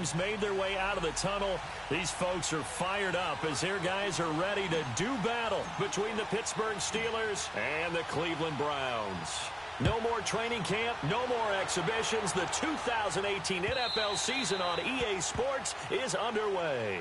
teams made their way out of the tunnel. These folks are fired up as their guys are ready to do battle between the Pittsburgh Steelers and the Cleveland Browns. No more training camp, no more exhibitions. The 2018 NFL season on EA Sports is underway.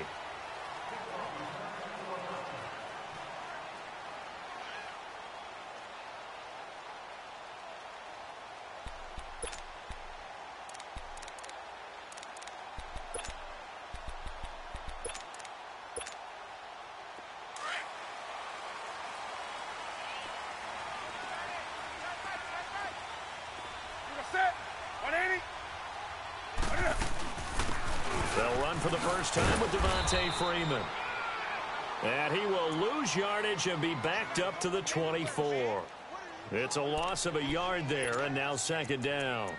They'll run for the first time with Devontae Freeman. And he will lose yardage and be backed up to the 24. It's a loss of a yard there, and now second down.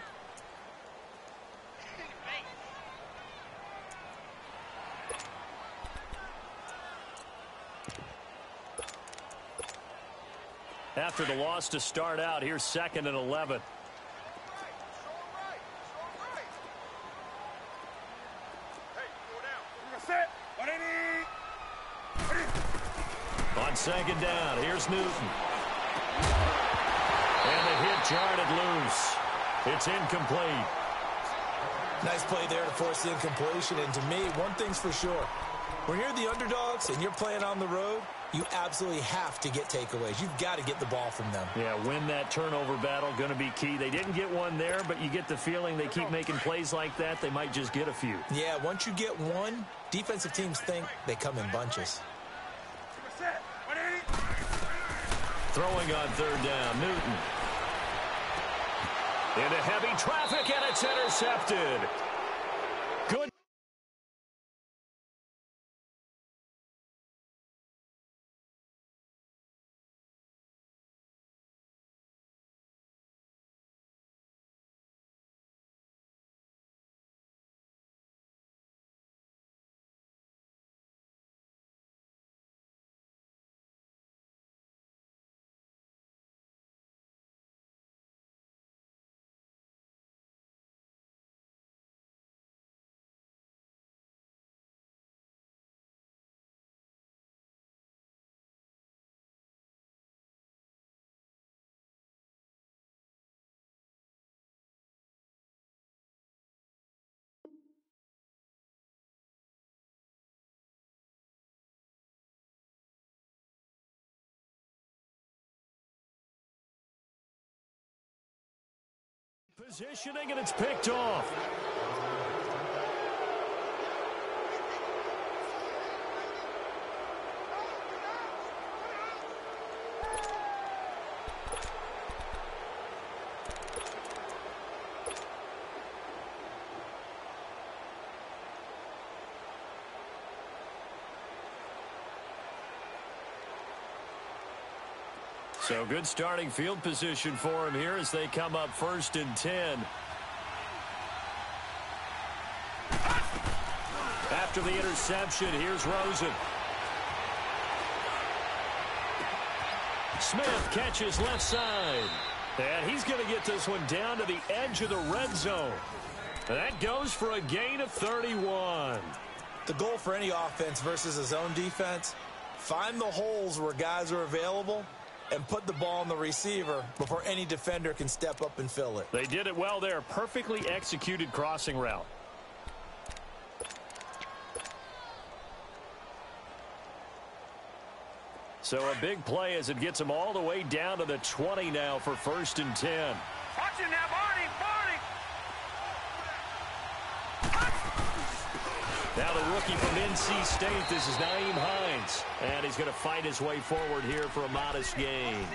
After the loss to start out, here's 2nd and 11. On second down, here's Newton. And the hit jarred it loose. It's incomplete. Nice play there to force the incompletion. And to me, one thing's for sure. When you're the underdogs and you're playing on the road, you absolutely have to get takeaways. You've got to get the ball from them. Yeah, win that turnover battle, going to be key. They didn't get one there, but you get the feeling they keep making plays like that, they might just get a few. Yeah, once you get one, defensive teams think they come in bunches. Throwing on third down, Newton. Into heavy traffic, and it's intercepted. Good. Positioning, and it's picked off. So good starting field position for him here as they come up 1st and 10. After the interception, here's Rosen. Smith catches left side. And he's going to get this one down to the edge of the red zone. And that goes for a gain of 31. The goal for any offense versus a zone defense, find the holes where guys are available and put the ball on the receiver before any defender can step up and fill it. They did it well there. Perfectly executed crossing route. So a big play as it gets them all the way down to the 20 now for 1st and 10. Watch him now, Barney, Barney. Now the rookie from NC State, this is Nyheim Hines. And he's going to fight his way forward here for a modest gain.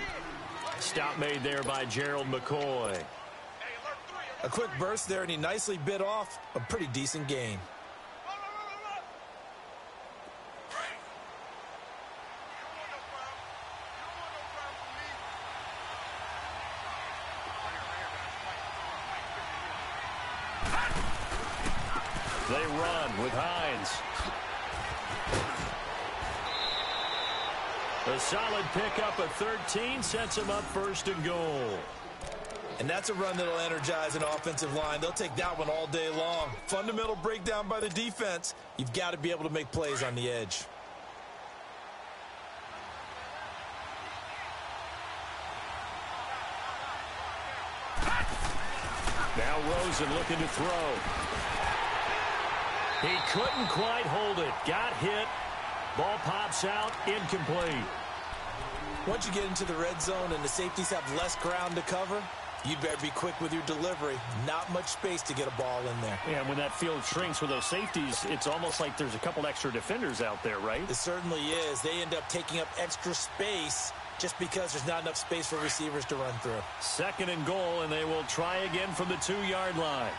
Stop made there by Gerald McCoy. A quick burst there, and he nicely bit off a pretty decent gain. They run with Hines. A solid pickup of 13 sets him up 1st and goal. And that's a run that'll energize an offensive line. They'll take that one all day long. Fundamental breakdown by the defense. You've got to be able to make plays on the edge. Now Rosen looking to throw. He couldn't quite hold it. Got hit. Ball pops out. Incomplete. Once you get into the red zone and the safeties have less ground to cover, you'd better be quick with your delivery. Not much space to get a ball in there. Yeah, when that field shrinks with those safeties, it's almost like there's a couple extra defenders out there, right? It certainly is. They end up taking up extra space just because there's not enough space for receivers to run through. 2nd and goal, and they will try again from the 2-yard line.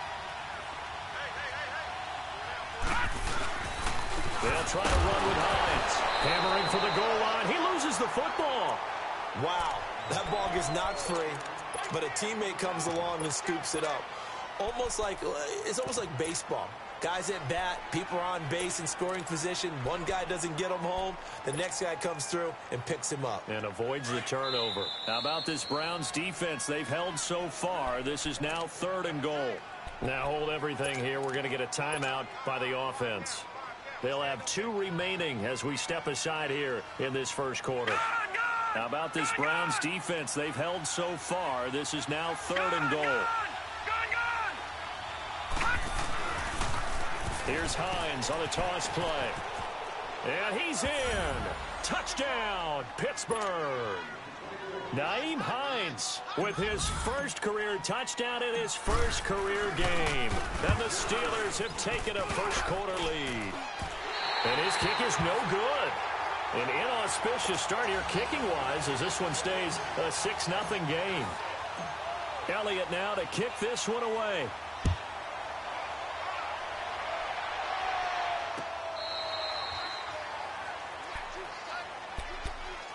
They'll try to run with Hines. Hammering for the goal line. He loses the football. Wow, that ball gets knocked free, but a teammate comes along and scoops it up. It's almost like baseball. Guys at bat, people are on base in scoring position. One guy doesn't get him home. The next guy comes through and picks him up. And avoids the turnover. How about this Browns defense? They've held so far. This is now 3rd and goal. Now hold everything here. We're going to get a timeout by the offense. They'll have 2 remaining as we step aside here in this first quarter. How about this Browns defense? They've held so far. This is now 3rd and goal. Here's Hines on a toss play. And he's in. Touchdown, Pittsburgh. Nyheim Hines with his first career touchdown in his first career game. And the Steelers have taken a first-quarter lead. And his kick is no good. An inauspicious start here kicking-wise as this one stays a 6-0 game. Elliott now to kick this one away.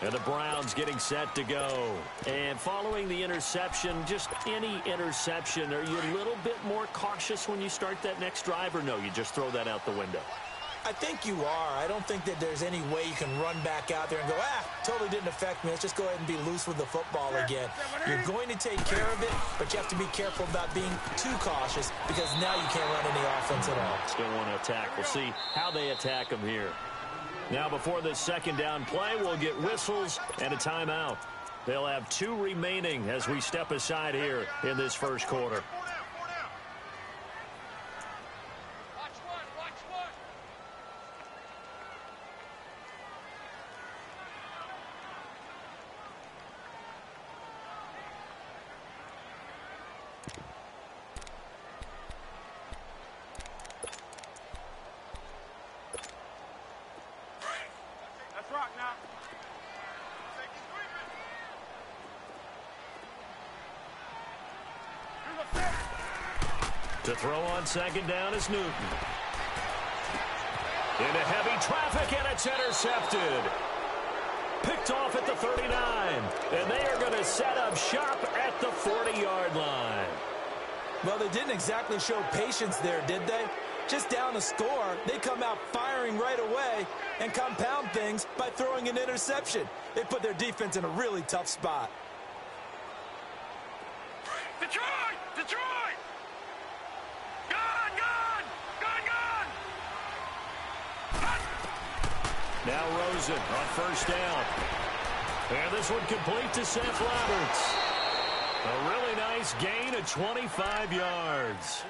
And the Browns getting set to go. And following the interception, just any interception, are you a little bit more cautious when you start that next drive, or no, you just throw that out the window? I think you are. I don't think that there's any way you can run back out there and go, totally didn't affect me. Let's just go ahead and be loose with the football again. You're going to take care of it, but you have to be careful about being too cautious because now you can't run any offense at all. Still want to attack. We'll see how they attack them here. Now before this 2nd down play, we'll get whistles and a timeout. They'll have 2 remaining as we step aside here in this first quarter. To throw on 2nd down is Newton. Into heavy traffic, and it's intercepted. Picked off at the 39. And they are going to set up shop at the 40-yard line. Well, they didn't exactly show patience there, did they? Just down a score, they come out firing right away and compound things by throwing an interception. They put their defense in a really tough spot. Detroit! Detroit! Gone! Gone! Gone! Gone! Now Rosen on 1st down. And this one complete to Seth Roberts. A really nice gain of 25 yards.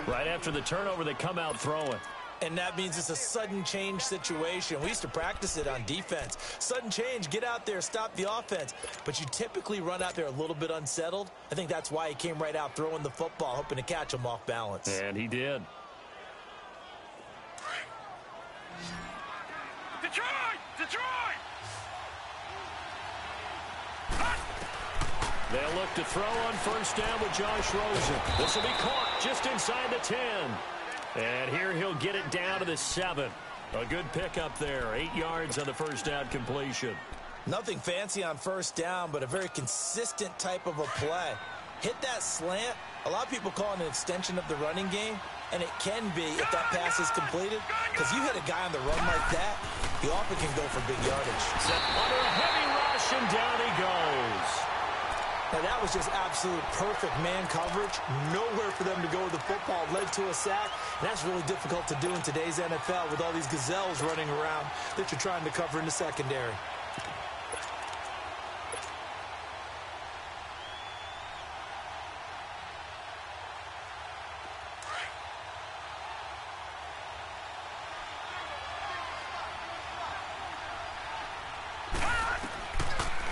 Right after the turnover, they come out throwing. And that means it's a sudden change situation. We used to practice it on defense. Sudden change, get out there, stop the offense. But you typically run out there a little bit unsettled. I think that's why he came right out throwing the football, hoping to catch him off balance. And he did. Detroit! Detroit! They'll look to throw on 1st down with Josh Rosen. This will be caught just inside the 10. And here he'll get it down to the 7. A good pickup there. 8 yards on the 1st down completion. Nothing fancy on 1st down, but a very consistent type of a play. Hit that slant. A lot of people call it an extension of the running game, and it can be if that pass is completed, because you hit a guy on the run like that, he often can go for big yardage. Set under a heavy rush, and down he goes. Now, that was just absolute perfect man coverage. Nowhere for them to go with the football. Led to a sack. And that's really difficult to do in today's NFL with all these gazelles running around that you're trying to cover in the secondary.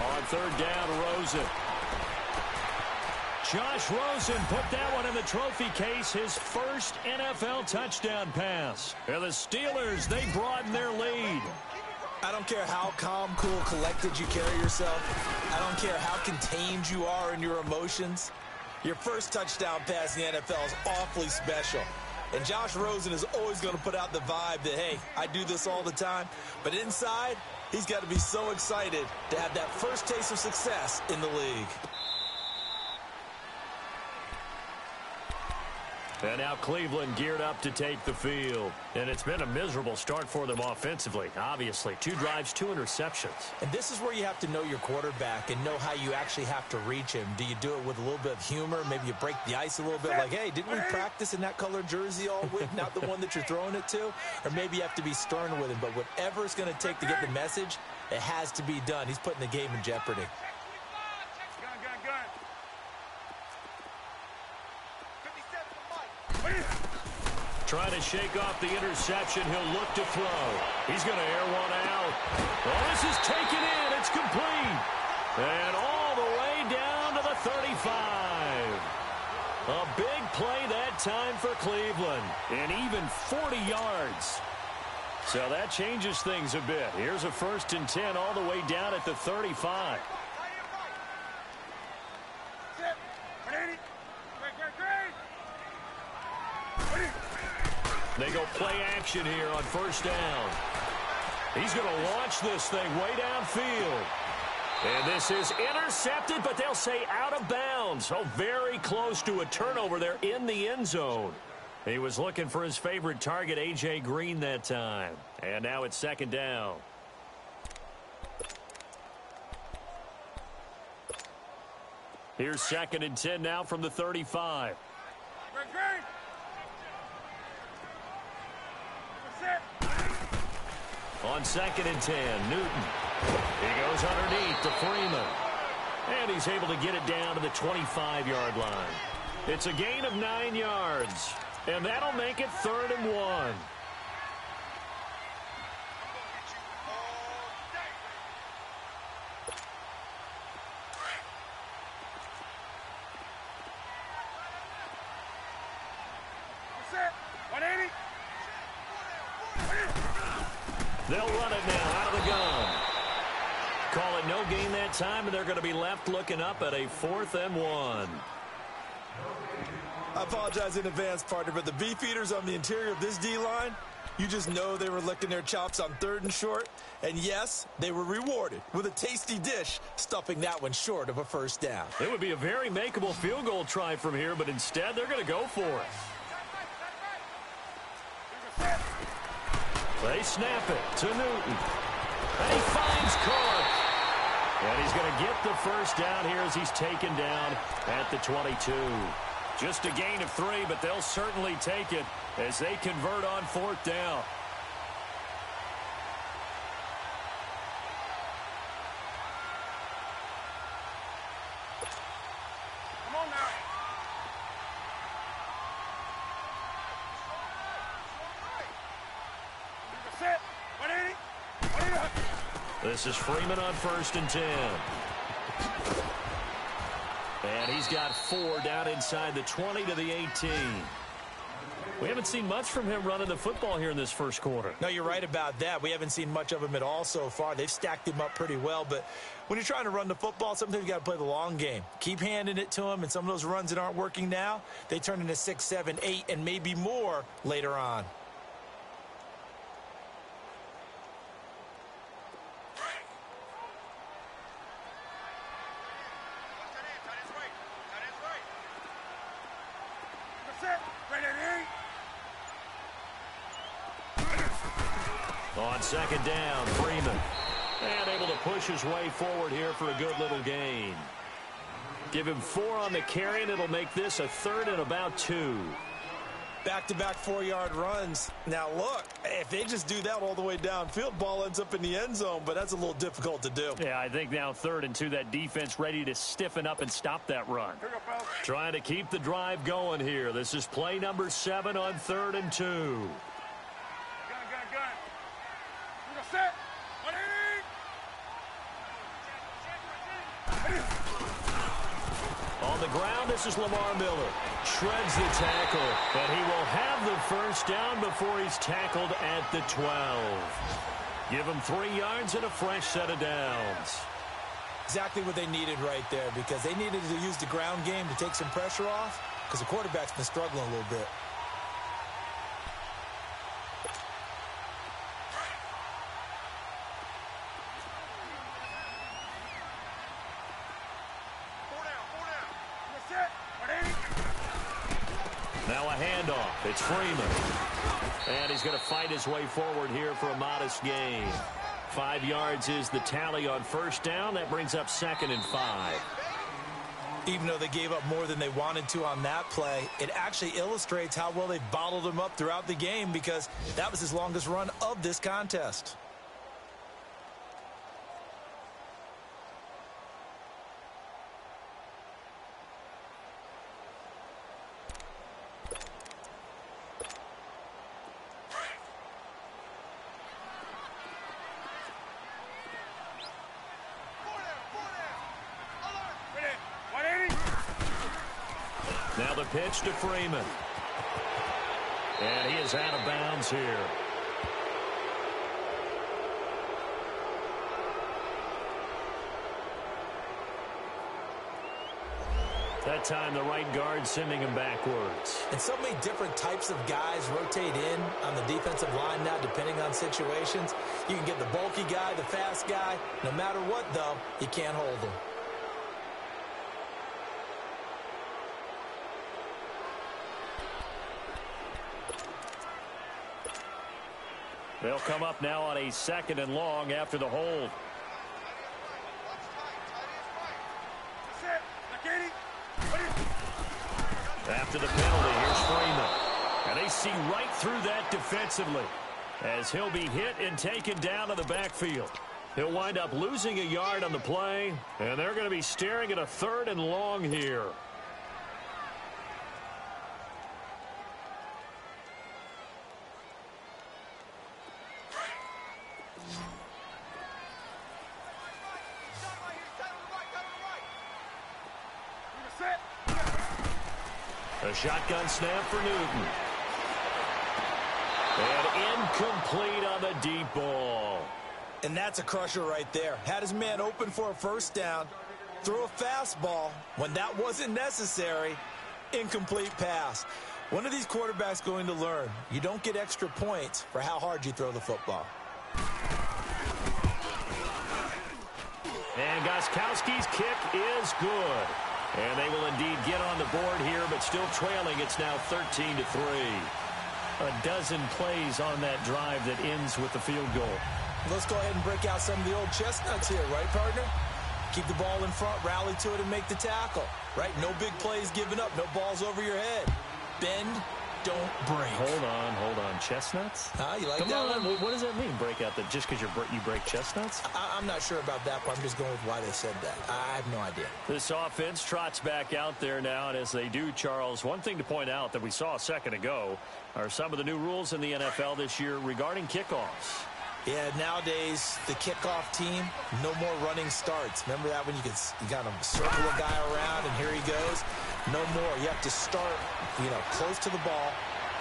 On third down, Rosen. Josh Rosen put that one in the trophy case, his first NFL touchdown pass. And the Steelers, they broaden their lead. I don't care how calm, cool, collected you carry yourself. I don't care how contained you are in your emotions. Your first touchdown pass in the NFL is awfully special. And Josh Rosen is always going to put out the vibe that, hey, I do this all the time. But inside, he's got to be so excited to have that first taste of success in the league. And now Cleveland geared up to take the field. And it's been a miserable start for them offensively, obviously. 2 drives, 2 interceptions. And this is where you have to know your quarterback and know how you actually have to reach him. Do you do it with a little bit of humor? Maybe you break the ice a little bit like, hey, didn't we practice in that color jersey all week, not the one that you're throwing it to? Or maybe you have to be stern with him. But whatever it's going to take to get the message, it has to be done. He's putting the game in jeopardy. Trying to shake off the interception. He'll look to throw. He's going to air one out. Oh, this is taken in. It's complete. And all the way down to the 35. A big play that time for Cleveland. And even 40 yards. So that changes things a bit. Here's a 1st and 10 all the way down at the 35. They go play action here on 1st down. He's going to launch this thing way downfield. And this is intercepted, but they'll say out of bounds. Oh, very close to a turnover there in the end zone. He was looking for his favorite target, A.J. Green, that time. And now it's 2nd down. Here's 2nd and 10 now from the 35. On 2nd and 10, Newton. He goes underneath to Freeman. And he's able to get it down to the 25-yard line. It's a gain of 9 yards. And that'll make it 3rd and 1. They'll run it now out of the gun. Call it no gain that time, and they're going to be left looking up at a 4th and 1. I apologize in advance, partner, but the beefeaters on the interior of this D-line, you just know they were licking their chops on 3rd and short. And yes, they were rewarded with a tasty dish, stuffing that one short of a 1st down. It would be a very makeable field goal try from here, but instead they're going to go for it. They snap it to Newton. And he finds Clark. And he's going to get the 1st down here as he's taken down at the 22. Just a gain of 3, but they'll certainly take it as they convert on 4th down. Come on now. Set. 180. 180. This is Freeman on 1st and 10. And he's got 4 down inside the 20 to the 18. We haven't seen much from him running the football here in this first quarter. No, you're right about that. We haven't seen much of him at all so far. They've stacked him up pretty well, but when you're trying to run the football, sometimes you got to play the long game. Keep handing it to him, and some of those runs that aren't working now, they turn into 6, 7, 8, and maybe more later on. On 2nd down, Freeman. And able to push his way forward here for a good little gain. Give him 4 on the carry, and it'll make this a 3rd and about 2. Back-to-back 4-yard runs. Now, look, if they just do that all the way downfield, ball ends up in the end zone, but that's a little difficult to do. Yeah, I think now 3rd and 2, that defense ready to stiffen up and stop that run. Trying to keep the drive going here. This is play number 7 on 3rd and 2. Gun. We're gonna set. On the ground, this is Lamar Miller. Shreds the tackle, but he will have the first down before he's tackled at the 12. Give him 3 yards and a fresh set of downs. Exactly what they needed right there, because they needed to use the ground game to take some pressure off, because the quarterback's been struggling a little bit. Now a handoff. It's Freeman. And he's going to fight his way forward here for a modest gain. 5 yards is the tally on first down. That brings up 2nd and 5. Even though they gave up more than they wanted to on that play, it actually illustrates how well they've bottled them up throughout the game, because that was his longest run of this contest. Now the pitch to Freeman. And he is out of bounds here. That time the right guard sending him backwards. And so many different types of guys rotate in on the defensive line now, depending on situations. You can get the bulky guy, the fast guy. No matter what, though, you can't hold them. They'll come up now on a 2nd and long after the hold. After the penalty, here's Freeman. And they see right through that defensively as he'll be hit and taken down to the backfield. He'll wind up losing a yard on the play, and they're going to be staring at a 3rd and long here. A shotgun snap for Newton. And incomplete on the deep ball. And that's a crusher right there. Had his man open for a first down, threw a fastball when that wasn't necessary. Incomplete pass. When are these quarterbacks going to learn? You don't get extra points for how hard you throw the football. And Gostkowski's kick is good. And they will indeed get on the board here, but still trailing. It's now 13-3. A dozen plays on that drive that ends with the field goal. Let's go ahead and break out some of the old chestnuts here, right, partner? Keep the ball in front, rally to it, and make the tackle, right? No big plays given up, no balls over your head. Bend, don't break. Hold on. Chestnuts? You like Come that on, one? what does that mean, break out? That just because you break chestnuts? I'm not sure about that, but I'm just going with why they said that. I have no idea. This offense trots back out there now, and as they do, Charles, one thing to point out that we saw a second ago are some of the new rules in the NFL this year regarding kickoffs. Yeah, nowadays, the kickoff team, no more running starts. Remember that when you kind of circle a guy around and here he goes? No more. You have to start, close to the ball.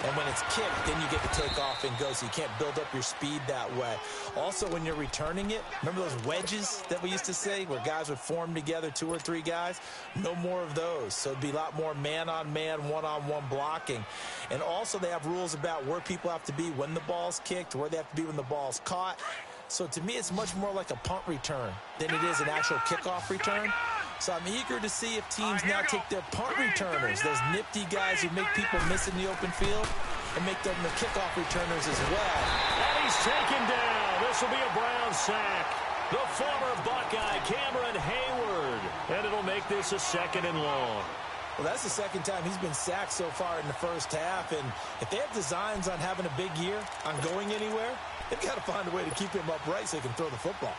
And when it's kicked, then you get to take off and go, so you can't build up your speed that way. Also, when you're returning it, remember those wedges that we used to say where guys would form together, 2 or 3 guys? No more of those. So it'd be a lot more man-on-man, one-on-one blocking. And also they have rules about where people have to be when the ball's kicked, where they have to be when the ball's caught. So to me, it's much more like a punt return than it is an actual kickoff return. So I'm eager to see if teams now take their punt returners, those nifty guys who make people miss in the open field, and make them the kickoff returners as well. And he's taken down. This will be a Brown sack. The former Buckeye, Cameron Hayward. And it'll make this a 2nd and long. Well, that's the second time he's been sacked so far in the first half. And if they have designs on having a big year, on going anywhere, they've got to find a way to keep him upright so he can throw the football.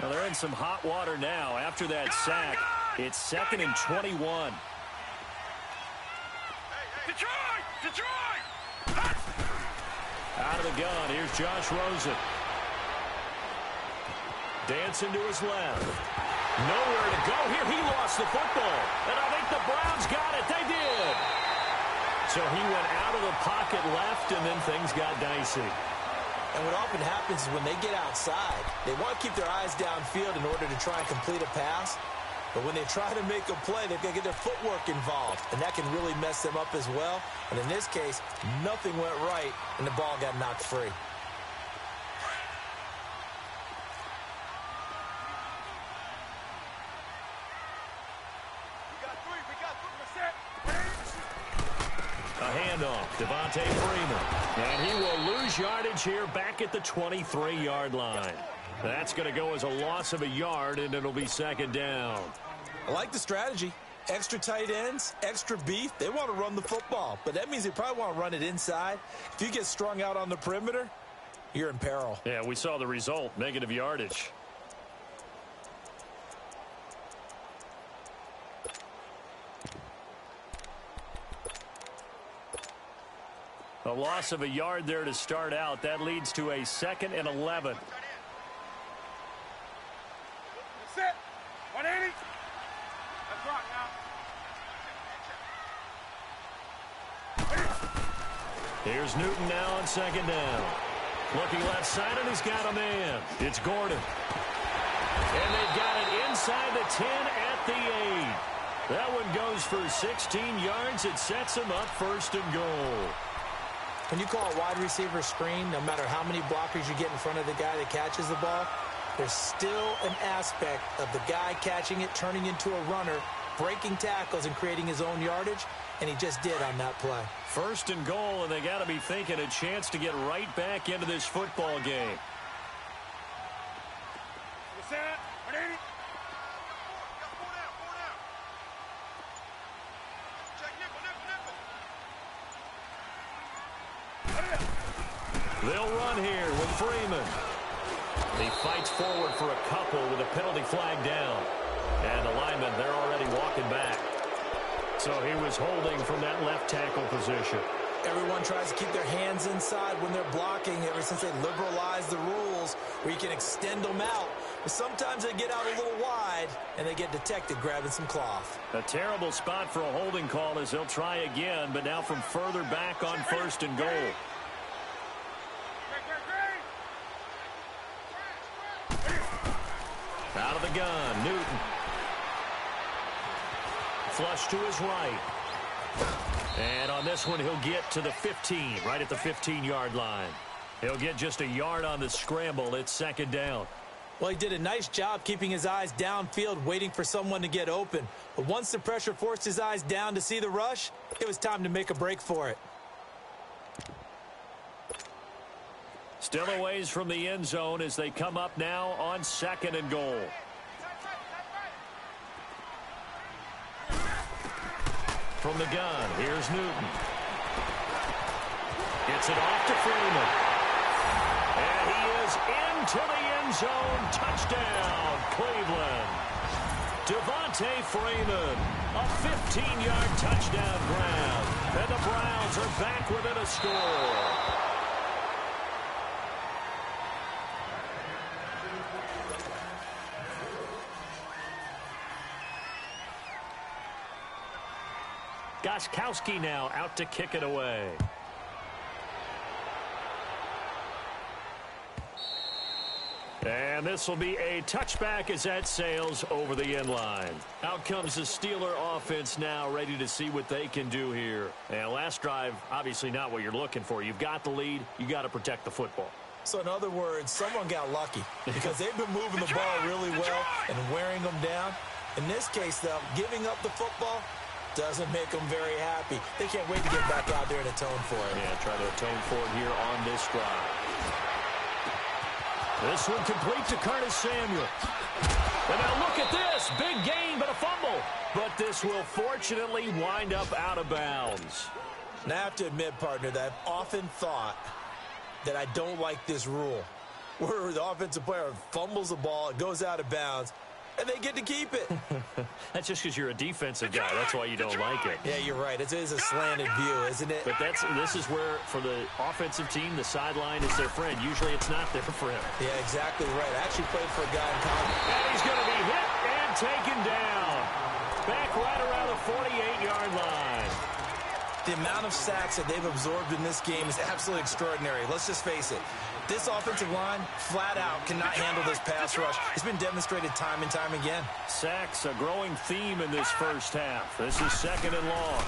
Well, they're in some hot water now after that sack. It's 2nd and 21. Detroit! Detroit! Out of the gun, here's Josh Rosen. Dancing to his left. Nowhere to go here. He lost the football. And I think the Browns got it. They did. So he went out of the pocket left, and then things got dicey. And what often happens is when they get outside, they want to keep their eyes downfield in order to try and complete a pass. But when they try to make a play, they've got to get their footwork involved. And that can really mess them up as well. And in this case, nothing went right, and the ball got knocked free. A handoff, Devontae Freeman. And he will lose yardage here back at the 23-yard line. That's going to go as a loss of a yard, and it'll be 2nd down. I like the strategy. Extra tight ends, extra beef. They want to run the football, but that means they probably want to run it inside. If you get strung out on the perimeter, you're in peril. Yeah, we saw the result, negative yardage. A loss of a yard there to start out. That leads to a 2nd and 11. Set. 180. That's right now. Here's Newton now on 2nd down. Looking left side, and he's got a man. It's Gordon. And they've got it inside the 10 at the 8. That one goes for 16 yards. It sets him up 1st and goal. When you call a wide receiver screen, no matter how many blockers you get in front of the guy that catches the ball, there's still an aspect of the guy catching it, turning into a runner, breaking tackles and creating his own yardage, and he just did on that play. 1st and goal, and they got to be thinking a chance to get right back into this football game. Set. 180. They'll run here with Freeman. He fights forward for a couple with a penalty flag down. And the linemen, they're already walking back. So he was holding from that left tackle position. Everyone tries to keep their hands inside when they're blocking ever since they liberalized the rules where you can extend them out. But sometimes they get out a little wide and they get detected grabbing some cloth. A terrible spot for a holding call as they'll try again, but now from further back on 1st and goal. Out of the gun, Newton. Flush to his right. And on this one, he'll get to the 15, right at the 15-yard line. He'll get just a yard on the scramble. It's 2nd down. Well, he did a nice job keeping his eyes downfield, waiting for someone to get open. But once the pressure forced his eyes down to see the rush, it was time to make a break for it. Still a ways from the end zone as they come up now on 2nd and goal. From the gun, here's Newton. Gets it off to Freeman. And he is into the end zone. Touchdown, Cleveland. Devontae Freeman, a 15-yard touchdown grab. And the Browns are back within a score. Gostkowski now out to kick it away. And this will be a touchback as that sails over the end line. Out comes the Steeler offense now, ready to see what they can do here. And last drive, obviously not what you're looking for. You've got the lead. You got to protect the football. So in other words, someone got lucky because they've been moving the ball really well and wearing them down. In this case, though, giving up the football, Doesn't make them very happy. They can't wait to get back out there and atone for it. Yeah, try to atone for it here on this drive. This one complete to Curtis Samuel. And now look at this. Big gain, but a fumble. But this will fortunately wind up out of bounds. Now, I have to admit, partner, that I've often thought that I don't like this rule, where the offensive player fumbles the ball, it goes out of bounds, and they get to keep it. That's just because you're a defensive guy. That's why you don't like it. Yeah, you're right. It is a slanted view, isn't it? But this is where, for the offensive team, the sideline is their friend. Usually it's not there for him. Yeah, exactly right. I actually played for a guy in college. And he's going to be hit and taken down. Back right around the 48-yard line. The amount of sacks that they've absorbed in this game is absolutely extraordinary. Let's just face it. This offensive line, flat out, cannot handle this pass rush. It's been demonstrated time and time again. Sacks, a growing theme in this first half. This is 2nd and long.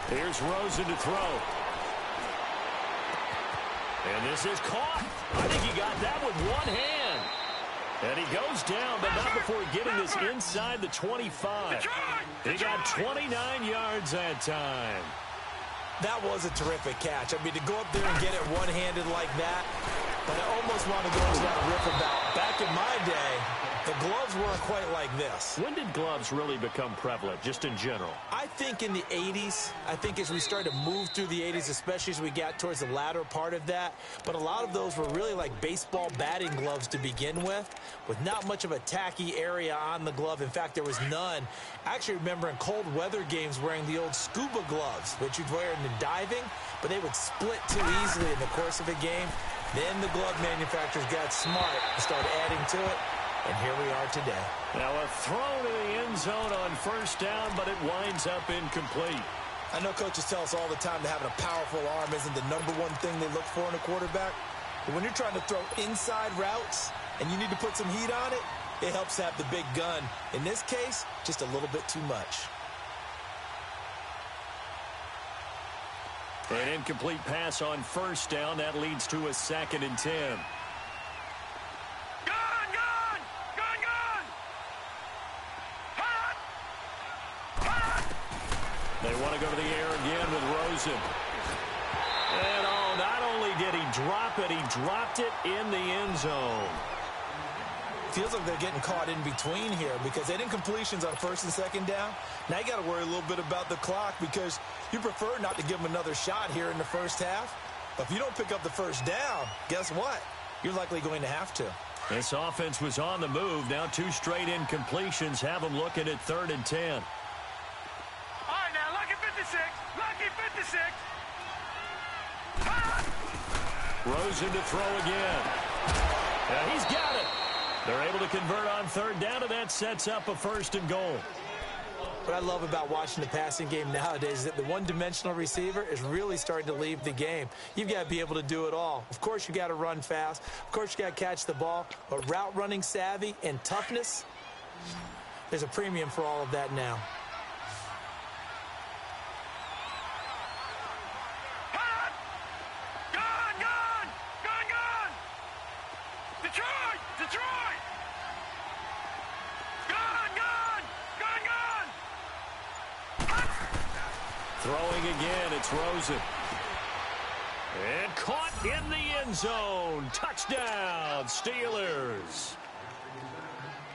Here's Rosen to throw. And this is caught. I think he got that with one hand. And he goes down, but not before getting this inside the 25. He got 29 yards that time. That was a terrific catch. I mean, to go up there and get it one-handed like that, but I almost want to go into that riff about back in my day, the gloves weren't quite like this. When did gloves really become prevalent, just in general? I think in the 80s. I think as we started to move through the 80s, especially as we got towards the latter part of that. But a lot of those were really like baseball batting gloves to begin with not much of a tacky area on the glove. In fact, there was none. I actually remember in cold weather games wearing the old scuba gloves, which you'd wear in the diving, but they would split too easily in the course of a game. Then the glove manufacturers got smart and started adding to it. And here we are today. Now a throw to the end zone on first down, but it winds up incomplete. I know coaches tell us all the time that having a powerful arm isn't the number one thing they look for in a quarterback. But when you're trying to throw inside routes and you need to put some heat on it, it helps to have the big gun. In this case, just a little bit too much. An incomplete pass on first down. That leads to a 2nd and 10. They want to go to the air again with Rosen. And not only did he drop it, he dropped it in the end zone. Feels like they're getting caught in between here because they didn't completions on 1st and 2nd down. Now you got to worry a little bit about the clock because you prefer not to give them another shot here in the first half. But if you don't pick up the first down, guess what? You're likely going to have to. This offense was on the move. Now 2 straight incompletions have them looking at 3rd and 10. Lucky 56. Rosen to throw again. And he's got it. They're able to convert on 3rd down, and that sets up a 1st and goal. What I love about watching the passing game nowadays is that the one-dimensional receiver is really starting to leave the game. You've got to be able to do it all. Of course, you got to run fast. Of course, you got to catch the ball. But route running savvy and toughness, there's a premium for all of that now. Throwing again, it's Rosen. And caught in the end zone. Touchdown, Steelers.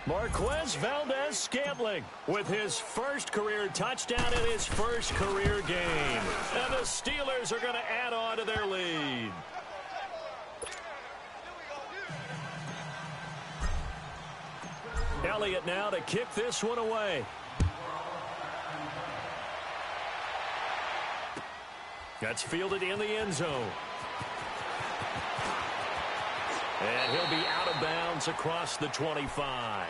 Marquez Valdes-Scantling with his first career touchdown in his first career game. And the Steelers are going to add on to their lead. Elliott now to kick this one away. That's fielded in the end zone. And he'll be out of bounds across the 25.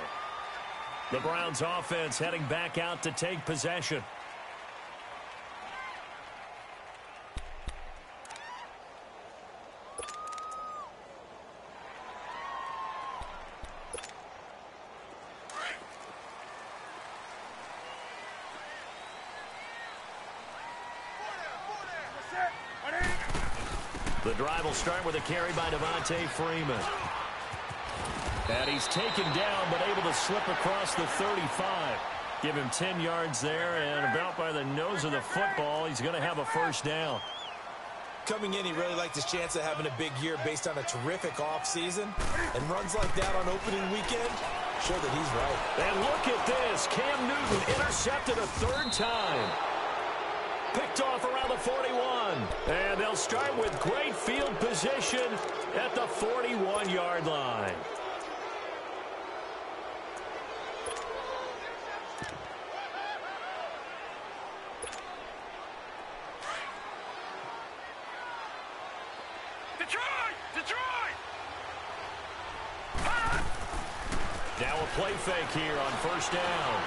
The Browns offense heading back out to take possession. The drive will start with a carry by Devontae Freeman. And he's taken down but able to slip across the 35. Give him 10 yards there, and about by the nose of the football, he's going to have a first down. Coming in, he really liked his chance of having a big year based on a terrific offseason. And runs like that on opening weekend show that he's right. And look at this. Cam Newton intercepted a third time. Picked off around the 41. And they'll start with great field position at the 41-yard line. Now a play fake here on first down.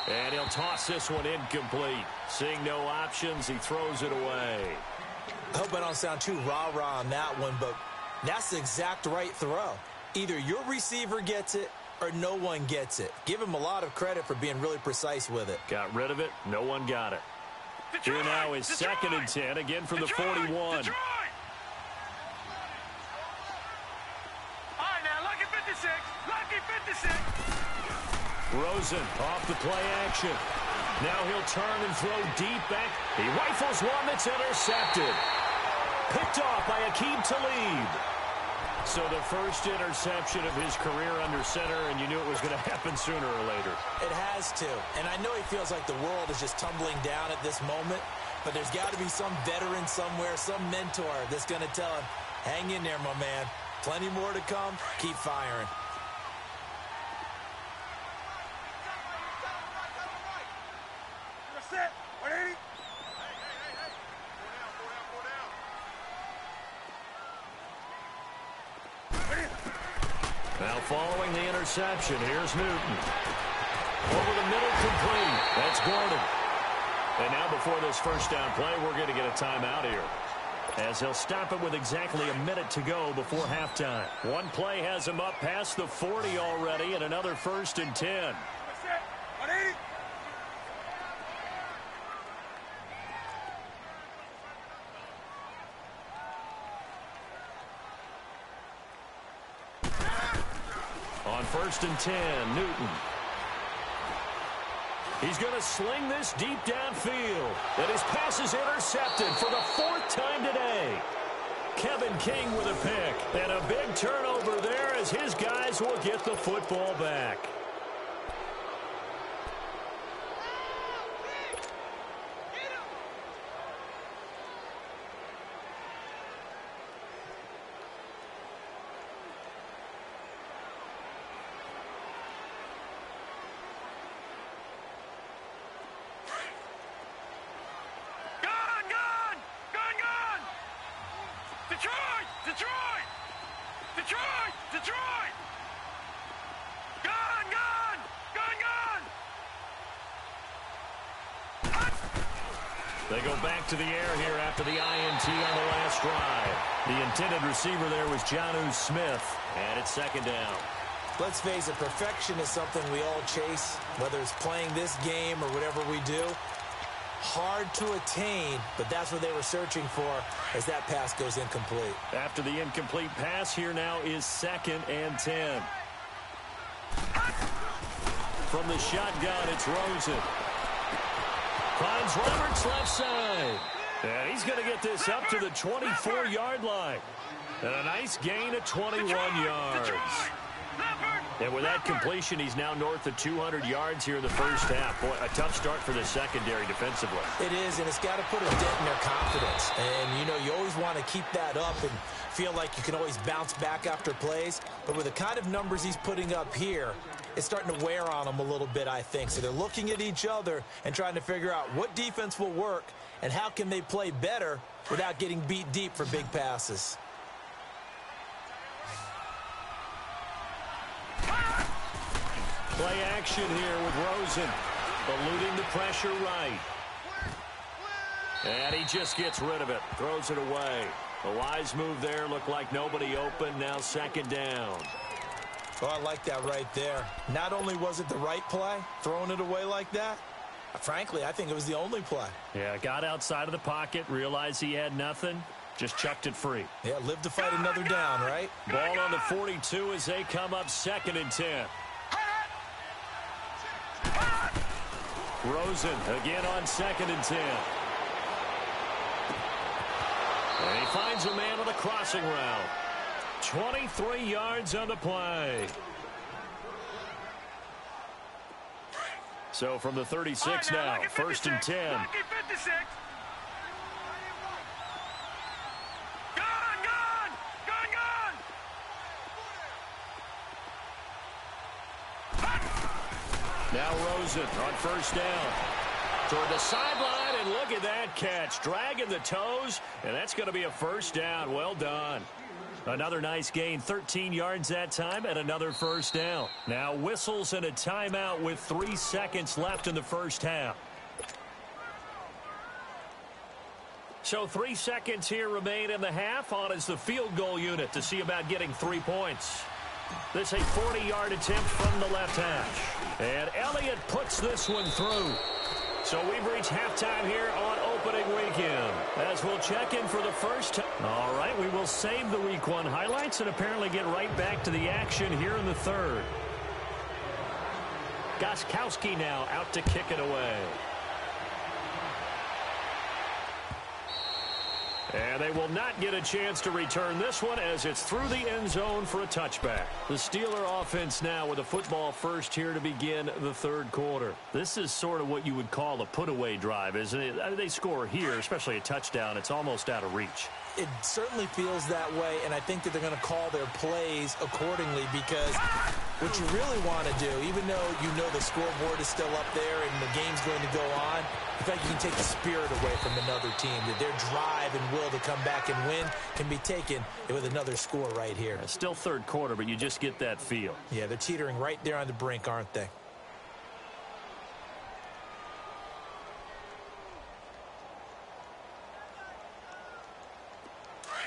And he'll toss this one incomplete. Seeing no options, he throws it away. I hope I don't sound too rah-rah on that one, but that's the exact right throw. Either your receiver gets it or no one gets it. Give him a lot of credit for being really precise with it. Got rid of it. No one got it. Here now is second and 10, again from the 41. Rosen off the play action. Now he'll turn and throw deep back. He rifles one that's intercepted. Picked off by Aqib Talib. So the first interception of his career under center, and you knew it was going to happen sooner or later. It has to. And I know he feels like the world is just tumbling down at this moment, but there's got to be some veteran somewhere, some mentor that's going to tell him, hang in there, my man. Plenty more to come. Keep firing. Now following the interception, here's Newton. Over the middle, complete. That's Gordon. And now before this first down play, we're going to get a timeout here, as he'll stop it with exactly a minute to go before halftime. One play has him up past the 40 already, and another first and 10. On first and 10, Newton. He's going to sling this deep downfield. And his pass is intercepted for the fourth time today. Kevin King with a pick. And a big turnover there as his guys will get the football back. They go back to the air here after the INT on the last drive. The intended receiver there was Jonnu Smith, and it's second down. Let's face it, perfection is something we all chase, whether it's playing this game or whatever we do. Hard to attain, but that's what they were searching for as that pass goes incomplete. After the incomplete pass, here now is second and 10. From the shotgun, it's Rosen. Finds Roberts left side. And he's going to get this up to the 24-yard line. And a nice gain of 21 yards. And with that completion, he's now north of 200 yards here in the first half. Boy, a tough start for the secondary defensively. It is, and it's got to put a dent in their confidence. And, you know, you always want to keep that up and feel like you can always bounce back after plays. But with the kind of numbers he's putting up here, it's starting to wear on them a little bit, I think. So they're looking at each other and trying to figure out what defense will work and how can they play better without getting beat deep for big passes. Play action here with Rosen, eluding the pressure right. And he just gets rid of it, throws it away. A wise move there, looked like nobody open, now second down. Oh, I like that right there. Not only was it the right play, throwing it away like that, frankly, I think it was the only play. Yeah, got outside of the pocket, realized he had nothing, just chucked it free. Yeah, live to fight another down, right? Ball on the 42 as they come up second and 10. Rosen again on 2nd and 10. And he finds a man on the crossing route. 23 yards on the play. So from the 36 now, 1st and 10. Lucky 56. Now Rosen on 1st down. Toward the sideline, and look at that catch. Dragging the toes, and that's going to be a 1st down. Well done. Another nice gain, 13 yards that time, and another 1st down. Now whistles and a timeout with 3 seconds left in the 1st half. So 3 seconds here remain in the half. On is the field goal unit to see about getting 3 points. This a 40-yard attempt from the left hash. And Elliott puts this one through. So we've reached halftime here on opening weekend, as we'll check in for the first time. All right, we will save the Week 1 highlights and apparently get right back to the action here in the 3rd. Gostkowski now out to kick it away. And they will not get a chance to return this one as it's through the end zone for a touchback. The Steeler offense now with a football first here to begin the 3rd quarter. This is sort of what you would call a put-away drive, isn't it? They score here, especially a touchdown. It's almost out of reach. It certainly feels that way, and I think that they're going to call their plays accordingly, because what you really want to do, even though you know the scoreboard is still up there and the game's going to go on, in fact, you can take the spirit away from another team, that their drive and will to come back and win can be taken with another score right here. Still 3rd quarter, but you just get that feel. Yeah, they're teetering right there on the brink, aren't they?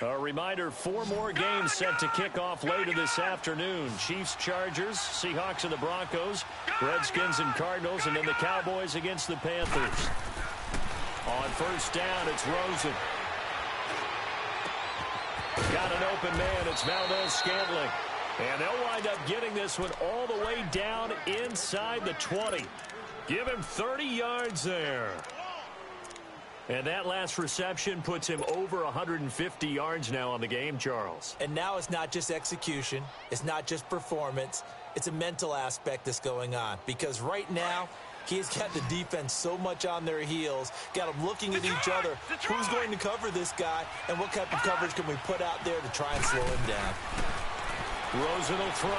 A reminder, 4 more games set to kick off later this afternoon. Chiefs, Chargers, Seahawks and the Broncos, Redskins and Cardinals, and then the Cowboys against the Panthers. On 1st down, it's Rosen. Got an open man. It's Valdez-Scantling. And they'll wind up getting this one all the way down inside the 20. Give him 30 yards there. And that last reception puts him over 150 yards now on the game, Charles. And now it's not just execution. It's not just performance. It's a mental aspect that's going on. Because right now, he's got the defense so much on their heels, got them looking at each other. Who's going to cover this guy, and what type of coverage can we put out there to try and slow him down? Rosen will throw.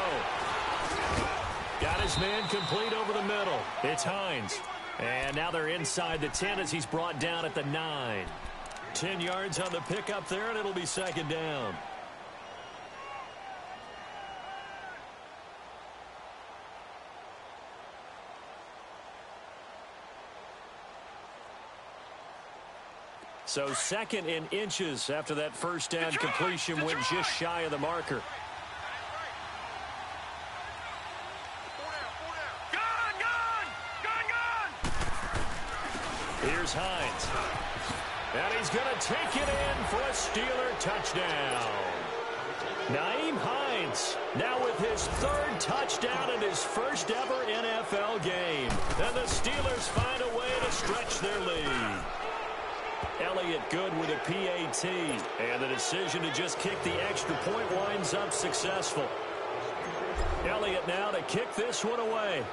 Got his man complete over the middle. It's Hines. And now they're inside the 10 as he's brought down at the 9. 10 yards on the pickup there, and it'll be 2nd down. So 2nd in inches after that 1st down completion went just shy of the marker. Here's Hines. And he's going to take it in for a Steeler touchdown. Nyheim Hines now with his 3rd touchdown in his first ever NFL game. And the Steelers find a way to stretch their lead. Elliott good with a PAT. And the decision to just kick the extra point winds up successful. Elliott now to kick this one away.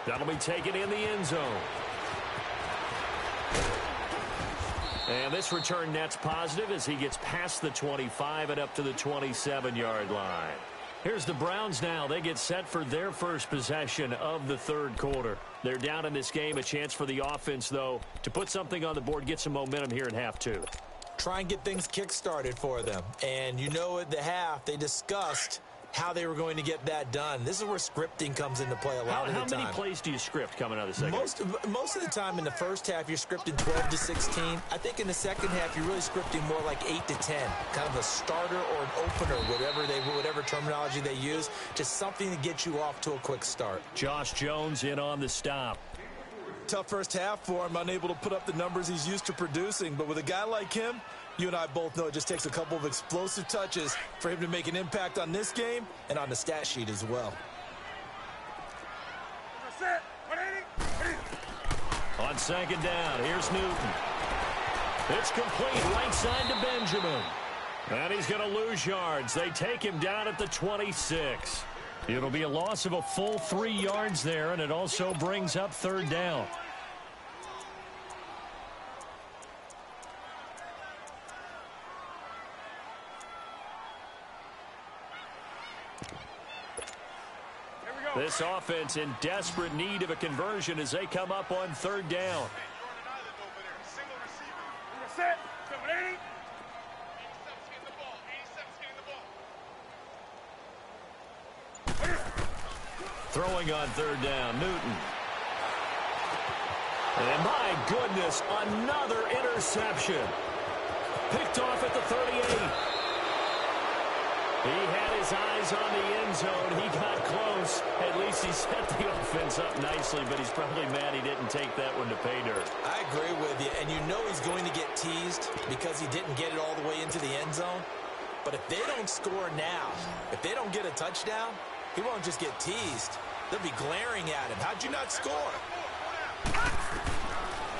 That'll be taken in the end zone. And this return net's positive as he gets past the 25 and up to the 27-yard line. Here's the Browns now. They get set for their first possession of the 3rd quarter. They're down in this game. A chance for the offense, though, to put something on the board, get some momentum here in half 2. Try and get things kick-started for them. And you know at the half, they discussed how they were going to get that done. This is where scripting comes into play a lot of the time. How many plays do you script coming out of the second? Most of the time in the first half, you're scripting 12 to 16. I think in the second half, you're really scripting more like 8 to 10. Kind of a starter or an opener, whatever terminology they use. Just something to get you off to a quick start. Josh Jones in on the stop. Tough first half for him, unable to put up the numbers he's used to producing. But with a guy like him, you and I both know it just takes a couple of explosive touches for him to make an impact on this game and on the stat sheet as well. On second down, here's Newton. It's complete right side to Benjamin. And he's going to lose yards. They take him down at the 26. It'll be a loss of a full 3 yards there, and it also brings up third down. This offense in desperate need of a conversion as they come up on third down. Throwing on third down, Newton. And my goodness, another interception. Picked off at the 38. He had his eyes on the end zone. He got close. At least he set the offense up nicely, but he's probably mad he didn't take that one to pay dirt. I agree with you, and you know he's going to get teased because he didn't get it all the way into the end zone. But if they don't score now, if they don't get a touchdown, he won't just get teased. They'll be glaring at him. How'd you not score?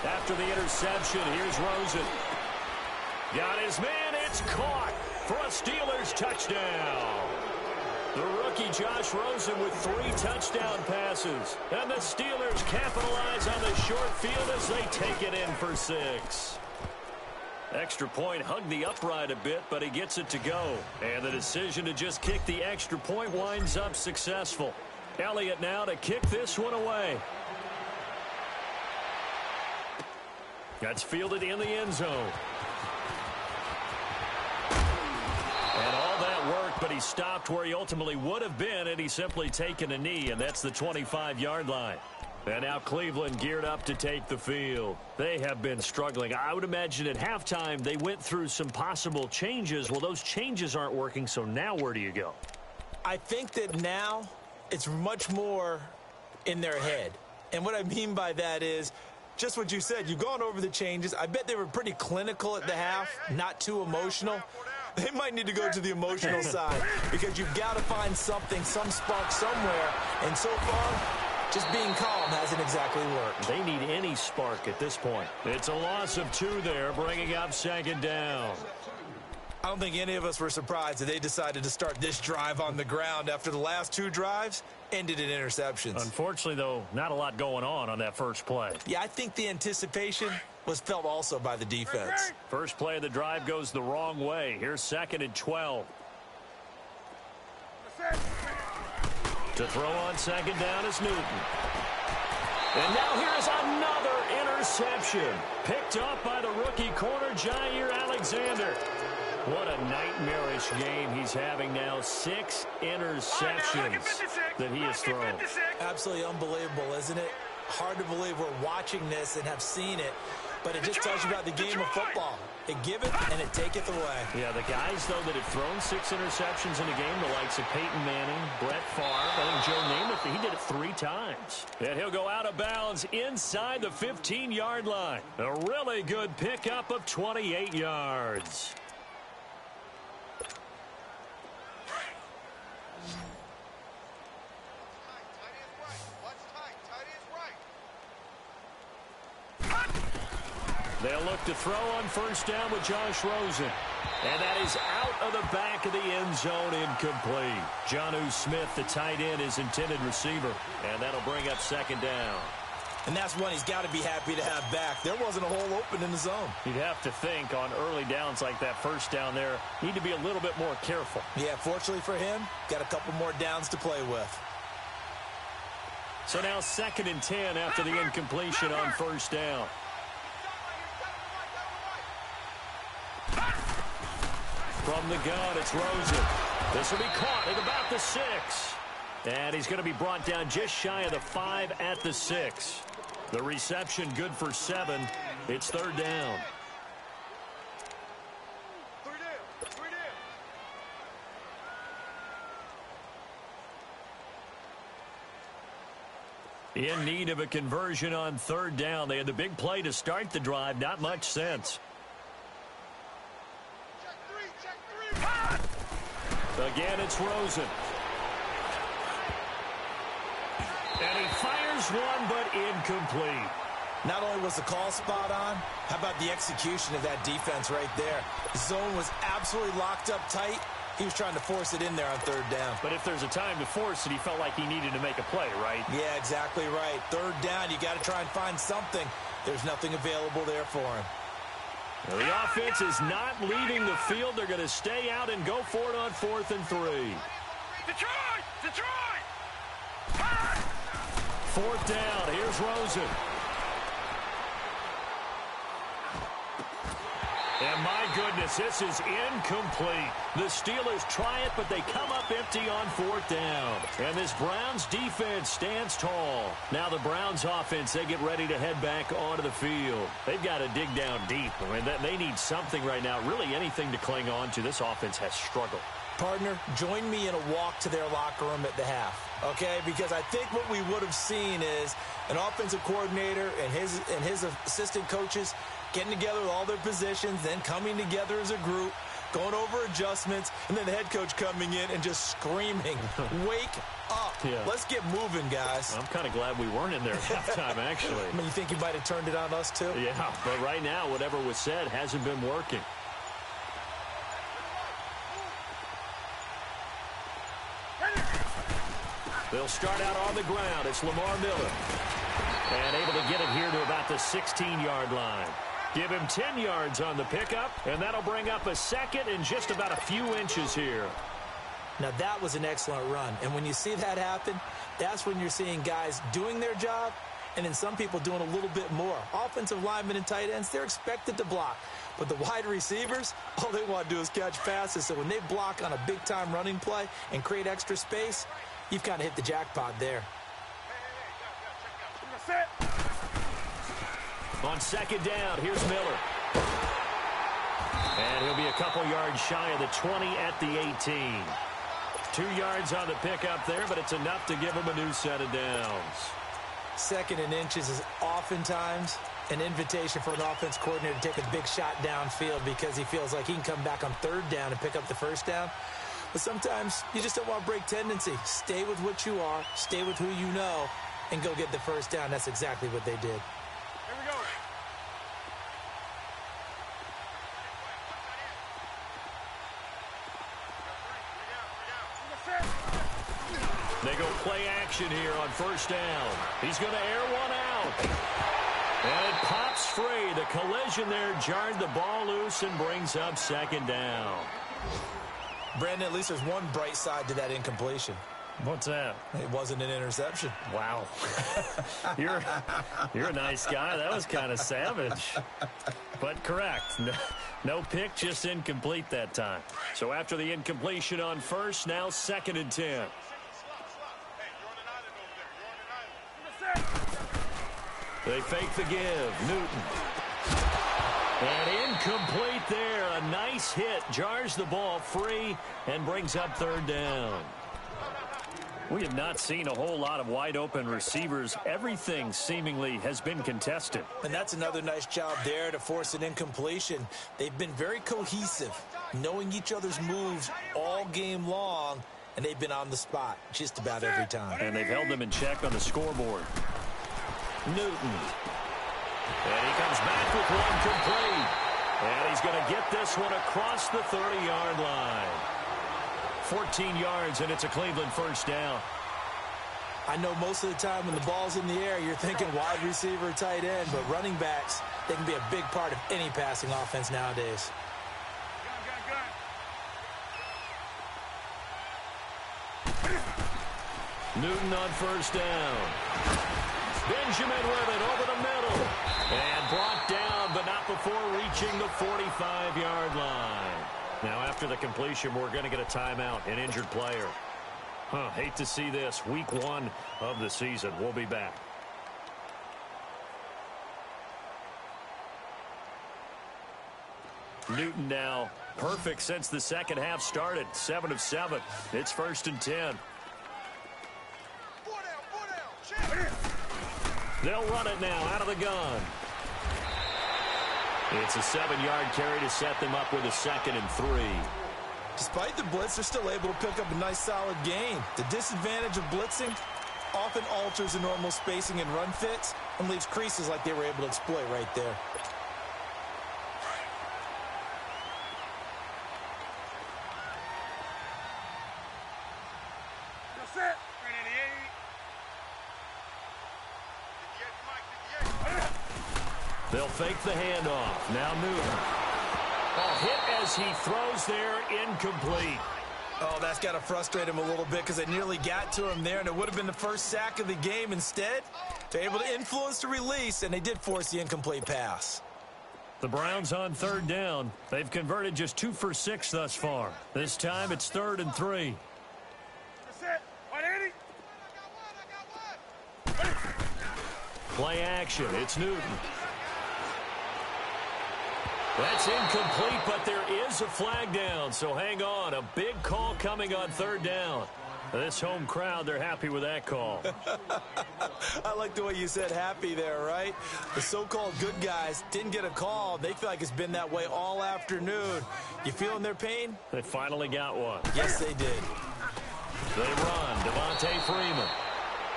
After the interception, here's Rosen. Got his man. It's caught for a Steelers touchdown. The rookie Josh Rosen with 3 touchdown passes. And the Steelers capitalize on the short field as they take it in for 6. Extra point hugged the upright a bit, but he gets it to go. And the decision to just kick the extra point winds up successful. Elliott now to kick this one away. That's fielded in the end zone. And all that work, but he stopped where he ultimately would have been had he simply taken a knee, and that's the 25-yard line. And now Cleveland geared up to take the field. They have been struggling. I would imagine at halftime they went through some possible changes. Well, those changes aren't working, so now where do you go? I think that now it's much more in their head. And what I mean by that is just what you said. You've gone over the changes. I bet they were pretty clinical at the half, not too emotional. They might need to go to the emotional side because you've got to find something, some spark somewhere. And so far, just being calm hasn't exactly worked. They need any spark at this point. It's a loss of 2 there, bringing up second down. I don't think any of us were surprised that they decided to start this drive on the ground after the last 2 drives ended in interceptions. Unfortunately, though, not a lot going on that first play. Yeah, I think the anticipation was felt also by the defense. First play of the drive goes the wrong way. Here's 2nd and 12. To throw on second down is Newton. And now here's another interception. Picked up by the rookie corner, Jair Alexander. What a nightmarish game he's having now. 6 interceptions that he has thrown. Absolutely unbelievable, isn't it? Hard to believe we're watching this and have seen it, but it just tells you about the game of football. It giveth and it taketh away. Yeah, the guys, though, that have thrown 6 interceptions in a game, the likes of Peyton Manning, Brett Favre, I think Joe Namath, he did it 3 times. And he'll go out of bounds inside the 15-yard line. A really good pickup of 28 yards. They'll look to throw on first down with Josh Rosen. And that is out of the back of the end zone, incomplete. Jonnu Smith, the tight end, is intended receiver. And that'll bring up second down. And that's one he's got to be happy to have back. There wasn't a hole open in the zone. You'd have to think on early downs like that first down there, need to be a little bit more careful. Yeah, fortunately for him, got a couple more downs to play with. So now 2nd and 10 after the incompletion on first down. From the gun, it's Rosen. This will be caught at about the 6. And he's going to be brought down just shy of the 5 at the 6. The reception good for 7. It's third down. In need of a conversion on third down. They had the big play to start the drive. Not much sense. Again, it's Rosen. And he fires Fires one, but incomplete. Not only was the call spot on, how about the execution of that defense right there? The zone was absolutely locked up tight. He was trying to force it in there on third down. But if there's a time to force it, he felt like he needed to make a play, right? Yeah, exactly right. Third down, you got to try and find something. There's nothing available there for him. Now, the offense is not leaving the field. They're going to stay out and go for it on 4th and 3. Detroit! Detroit! 4th down. Here's Rosen. And my goodness, this is incomplete. The Steelers try it, but they come up empty on 4th down. And this Browns defense stands tall. Now the Browns offense, they get ready to head back onto the field. They've got to dig down deep. I mean, they need something right now, really anything to cling on to. This offense has struggled. Partner, join me in a walk to their locker room at the half, okay? Because I think what we would have seen is an offensive coordinator and his assistant coaches getting together with all their positions, then coming together as a group, going over adjustments, and then the head coach coming in and just screaming, wake up. Yeah. Let's get moving, guys. I'm kind of glad we weren't in there at halftime, actually. I mean, you think you might have turned it on us, too? Yeah, but right now, whatever was said hasn't been working. They'll start out on the ground. It's Lamar Miller. And able to get it here to about the 16-yard line. Give him 10 yards on the pickup, and that'll bring up a second and just about a few inches here. Now, that was an excellent run. And when you see that happen, that's when you're seeing guys doing their job and then some people doing a little bit more. Offensive linemen and tight ends, they're expected to block. But the wide receivers, all they want to do is catch passes. So when they block on a big-time running play and create extra space, you've kind of hit the jackpot there. On 2nd down, here's Miller. And he'll be a couple yards shy of the 20 at the 18. 2 yards on the pickup there, but it's enough to give him a new set of downs. 2nd and inches is oftentimes an invitation for an offense coordinator to take a big shot downfield because he feels like he can come back on 3rd down and pick up the 1st down. But sometimes you just don't want to break tendency. Stay with what you are, stay with who you know, and go get the 1st down. That's exactly what they did. Here we go. They go play action here on 1st down. He's going to air one out. And it pops free. The collision there jarred the ball loose and brings up 2nd down. Brandon, at least there's one bright side to that incompletion. What's that? It wasn't an interception. Wow. You're a nice guy. That was kind of savage. But correct. No pick, just incomplete that time. So after the incompletion on 1st, now 2nd and 10. They fake the give. Newton. And incomplete there. A nice hit. Jars the ball free and brings up 3rd down. We have not seen a whole lot of wide-open receivers. Everything seemingly has been contested. And that's another nice job there to force an incompletion. They've been very cohesive, knowing each other's moves all game long, and they've been on the spot just about every time. And they've held them in check on the scoreboard. Newton. And he comes back with one complete. And he's going to get this one across the 30-yard line. 14 yards, and it's a Cleveland 1st down. I know most of the time when the ball's in the air, you're thinking wide receiver, tight end, but running backs, they can be a big part of any passing offense nowadays. Newton on 1st down. Benjamin with it over the middle. And brought down, but not before reaching the 45-yard line. Now, after the completion, we're going to get a timeout, an injured player. Hate to see this. Week 1 of the season. We'll be back. Newton now perfect since the second half started. 7 of 7. It's 1st and 10. They'll run it now out of the gun. It's a 7-yard carry to set them up with a 2nd and 3. Despite the blitz, they're still able to pick up a nice solid gain. The disadvantage of blitzing, often alters the normal spacing and run fits and leaves creases like they were able to exploit right there. They'll fake the handoff. Now Newton. Hit as he throws there, incomplete. Oh, that's got to frustrate him a little bit because they nearly got to him there, and it would have been the first sack of the game. Instead, they're able to influence the release, and they did force the incomplete pass. The Browns on third down. They've converted just 2 for 6 thus far. This time it's 3rd and 3. Play action. It's Newton. That's incomplete, but there is a flag down, so hang on. A big call coming on 3rd down. This home crowd, they're happy with that call. I like the way you said happy there, right? The so-called good guys didn't get a call. They feel like it's been that way all afternoon. You feeling their pain? They finally got one. Yes, they did. They run. Devontae Freeman.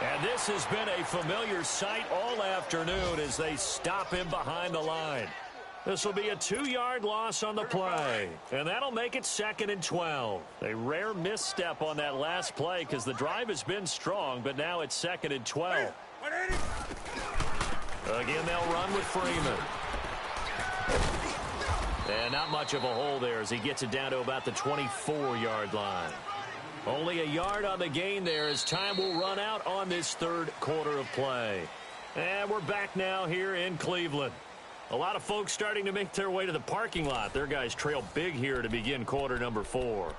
And this has been a familiar sight all afternoon as they stop him behind the line. This will be a 2-yard loss on the play, and that'll make it 2nd and 12. A rare misstep on that last play because the drive has been strong, but now it's 2nd and 12. Again, they'll run with Freeman. And not much of a hole there as he gets it down to about the 24-yard line. Only a yard on the gain there as time will run out on this 3rd quarter of play. And we're back now here in Cleveland. A lot of folks starting to make their way to the parking lot. Their guys trail big here to begin quarter number 4.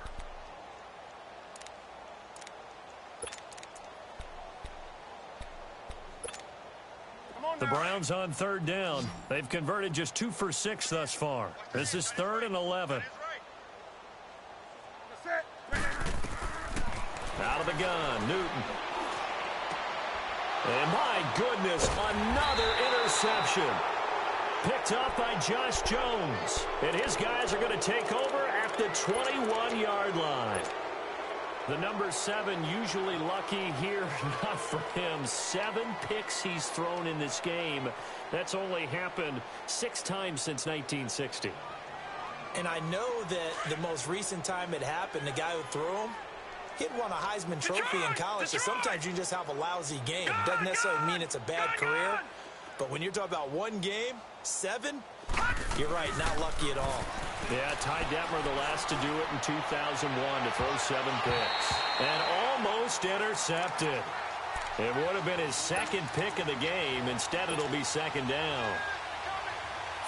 The Browns on 3rd down. They've converted just 2 for 6 thus far. This is 3rd and 11. Out of the gun, Newton. And my goodness, another interception. Picked up by Josh Jones. And his guys are going to take over at the 21-yard line. The number 7 usually lucky here. Not for him. 7 picks he's thrown in this game. That's only happened 6 times since 1960. And I know that the most recent time it happened, the guy who threw him, he'd won a Heisman Trophy in college. So sometimes you just have a lousy game. Doesn't necessarily mean it's a bad career. But when you're talking about one game, 7, you're right, not lucky at all. Yeah, Ty Detmer the last to do it in 2001 to throw 7 picks. And almost intercepted. It would have been his 2nd pick of the game. Instead, it'll be 2nd down.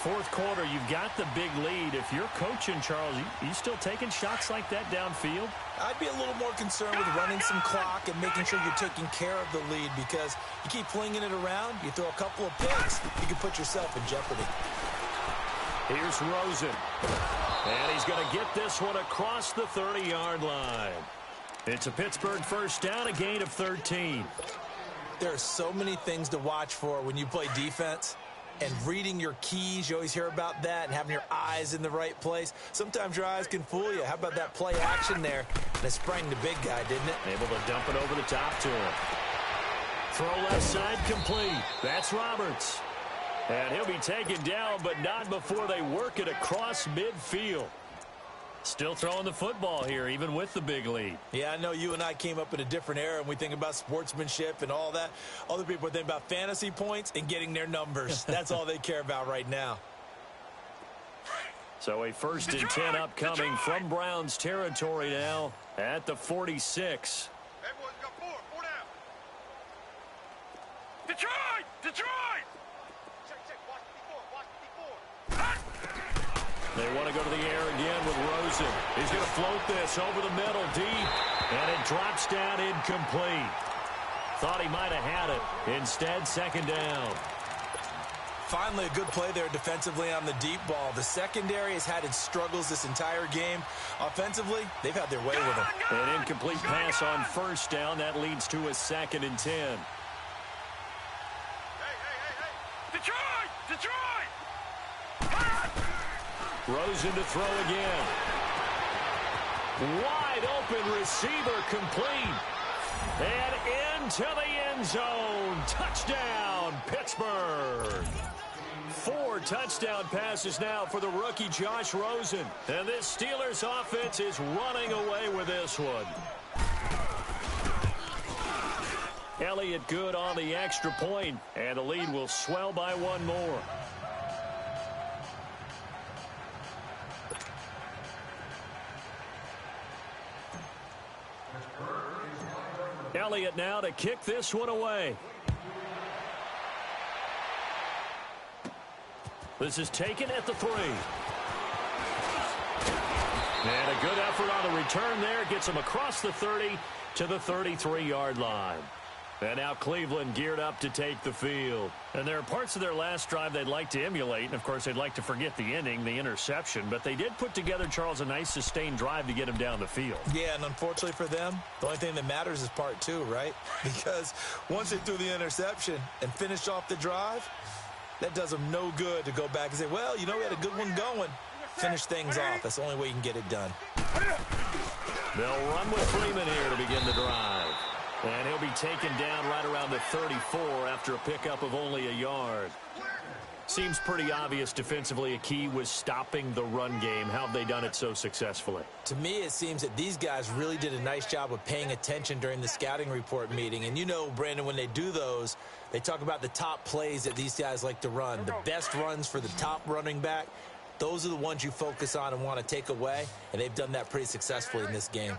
4th quarter, you've got the big lead. If you're coaching, Charles, you still taking shots like that downfield? I'd be a little more concerned with running some clock and making sure you're taking care of the lead because you keep flinging it around, you throw a couple of picks, you can put yourself in jeopardy. Here's Rosen. And he's going to get this one across the 30-yard line. It's a Pittsburgh first down, a gain of 13. There are so many things to watch for when you play defense. And reading your keys, you always hear about that, and having your eyes in the right place. Sometimes your eyes can fool you. How about that play action there? And it sprang the big guy, didn't it? Able to dump it over the top to him. Throw left side complete. That's Roberts. And he'll be taken down, but not before they work it across midfield. Still throwing the football here, even with the big lead. Yeah, I know you and I came up in a different era, and we think about sportsmanship and all that. Other people think about fantasy points and getting their numbers. That's all they care about right now. So a 1st and 10 upcoming from Browns territory now at the 46. Everyone's got 4 down. Detroit! Detroit! Check, watch the 4. They want to go to the air again with Rosen. He's going to float this over the middle deep, and it drops down incomplete. Thought he might have had it. Instead, 2nd down. Finally, a good play there defensively on the deep ball. The secondary has had its struggles this entire game. Offensively, they've had their way with it. An incomplete pass on 1st down. That leads to a 2nd and 10. Hey. Detroit! Detroit! Rosen to throw again. Wide open receiver complete. And into the end zone. Touchdown, Pittsburgh. 4 touchdown passes now for the rookie Josh Rosen. And this Steelers offense is running away with this one. Elliott good on the extra point, and the lead will swell by 1 more. Elliott now to kick this one away. This is taken at the 3. And a good effort on the return there. Gets him across the 30 to the 33-yard line. And now Cleveland geared up to take the field. And there are parts of their last drive they'd like to emulate. And, of course, they'd like to forget the inning, the interception. But they did put together, Charles, a nice sustained drive to get him down the field. Yeah, and unfortunately for them, the only thing that matters is part 2, right? Because once they threw the interception and finished off the drive, that does them no good to go back and say, well, you know, we had a good one going. Finish things off. That's the only way you can get it done. They'll run with Freeman here to begin the drive. And he'll be taken down right around the 34 after a pickup of only a yard. Seems pretty obvious defensively a key was stopping the run game. How have they done it so successfully? To me, it seems that these guys really did a nice job of paying attention during the scouting report meeting. And you know, Brandon, when they do those, they talk about the top plays that these guys like to run. The best runs for the top running back. Those are the ones you focus on and want to take away. And they've done that pretty successfully in this game.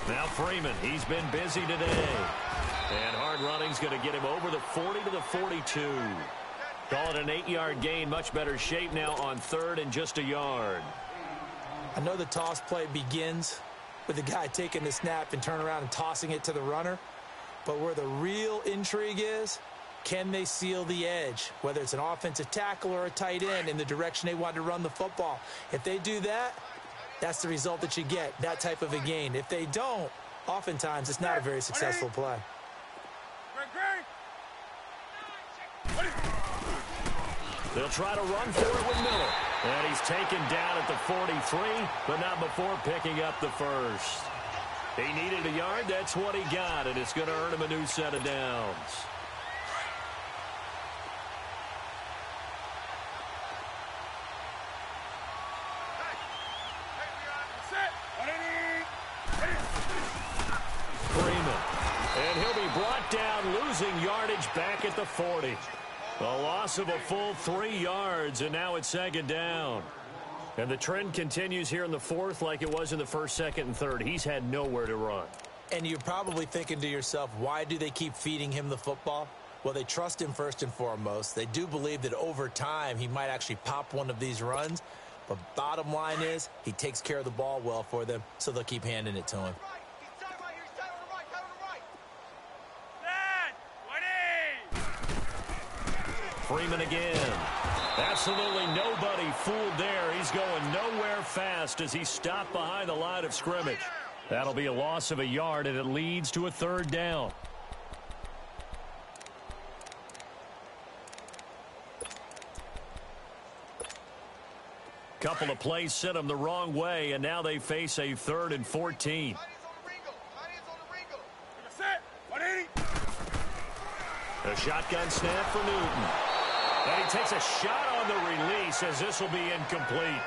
Now Freeman, he's been busy today. And hard running's going to get him over the 40 to the 42. Call it an 8-yard gain. Much better shape now on 3rd and just a yard. I know the toss play begins with the guy taking the snap and turn around and tossing it to the runner. But where the real intrigue is, can they seal the edge? Whether it's an offensive tackle or a tight end in the direction they want to run the football. If they do that, that's the result that you get, that type of a gain. If they don't, oftentimes it's not a very successful play. They'll try to run for it with Miller. And he's taken down at the 43, but not before picking up the first. He needed a yard. That's what he got, and it's going to earn him a new set of downs. Losing yardage back at the 40. A loss of a full 3 yards, and now it's 2nd down. And the trend continues here in the 4th like it was in the 1st, 2nd, and 3rd. He's had nowhere to run. And you're probably thinking to yourself, why do they keep feeding him the football? Well, they trust him first and foremost. They do believe that over time he might actually pop one of these runs. But bottom line is he takes care of the ball well for them, so they'll keep handing it to him. Freeman again. Absolutely nobody fooled there. He's going nowhere fast as he's stopped behind the line of scrimmage. That'll be a loss of a yard, and it leads to a 3rd down. Couple of plays sent them the wrong way, and now they face a 3rd and 14. A shotgun snap for Newton. And he takes a shot on the release as this will be incomplete.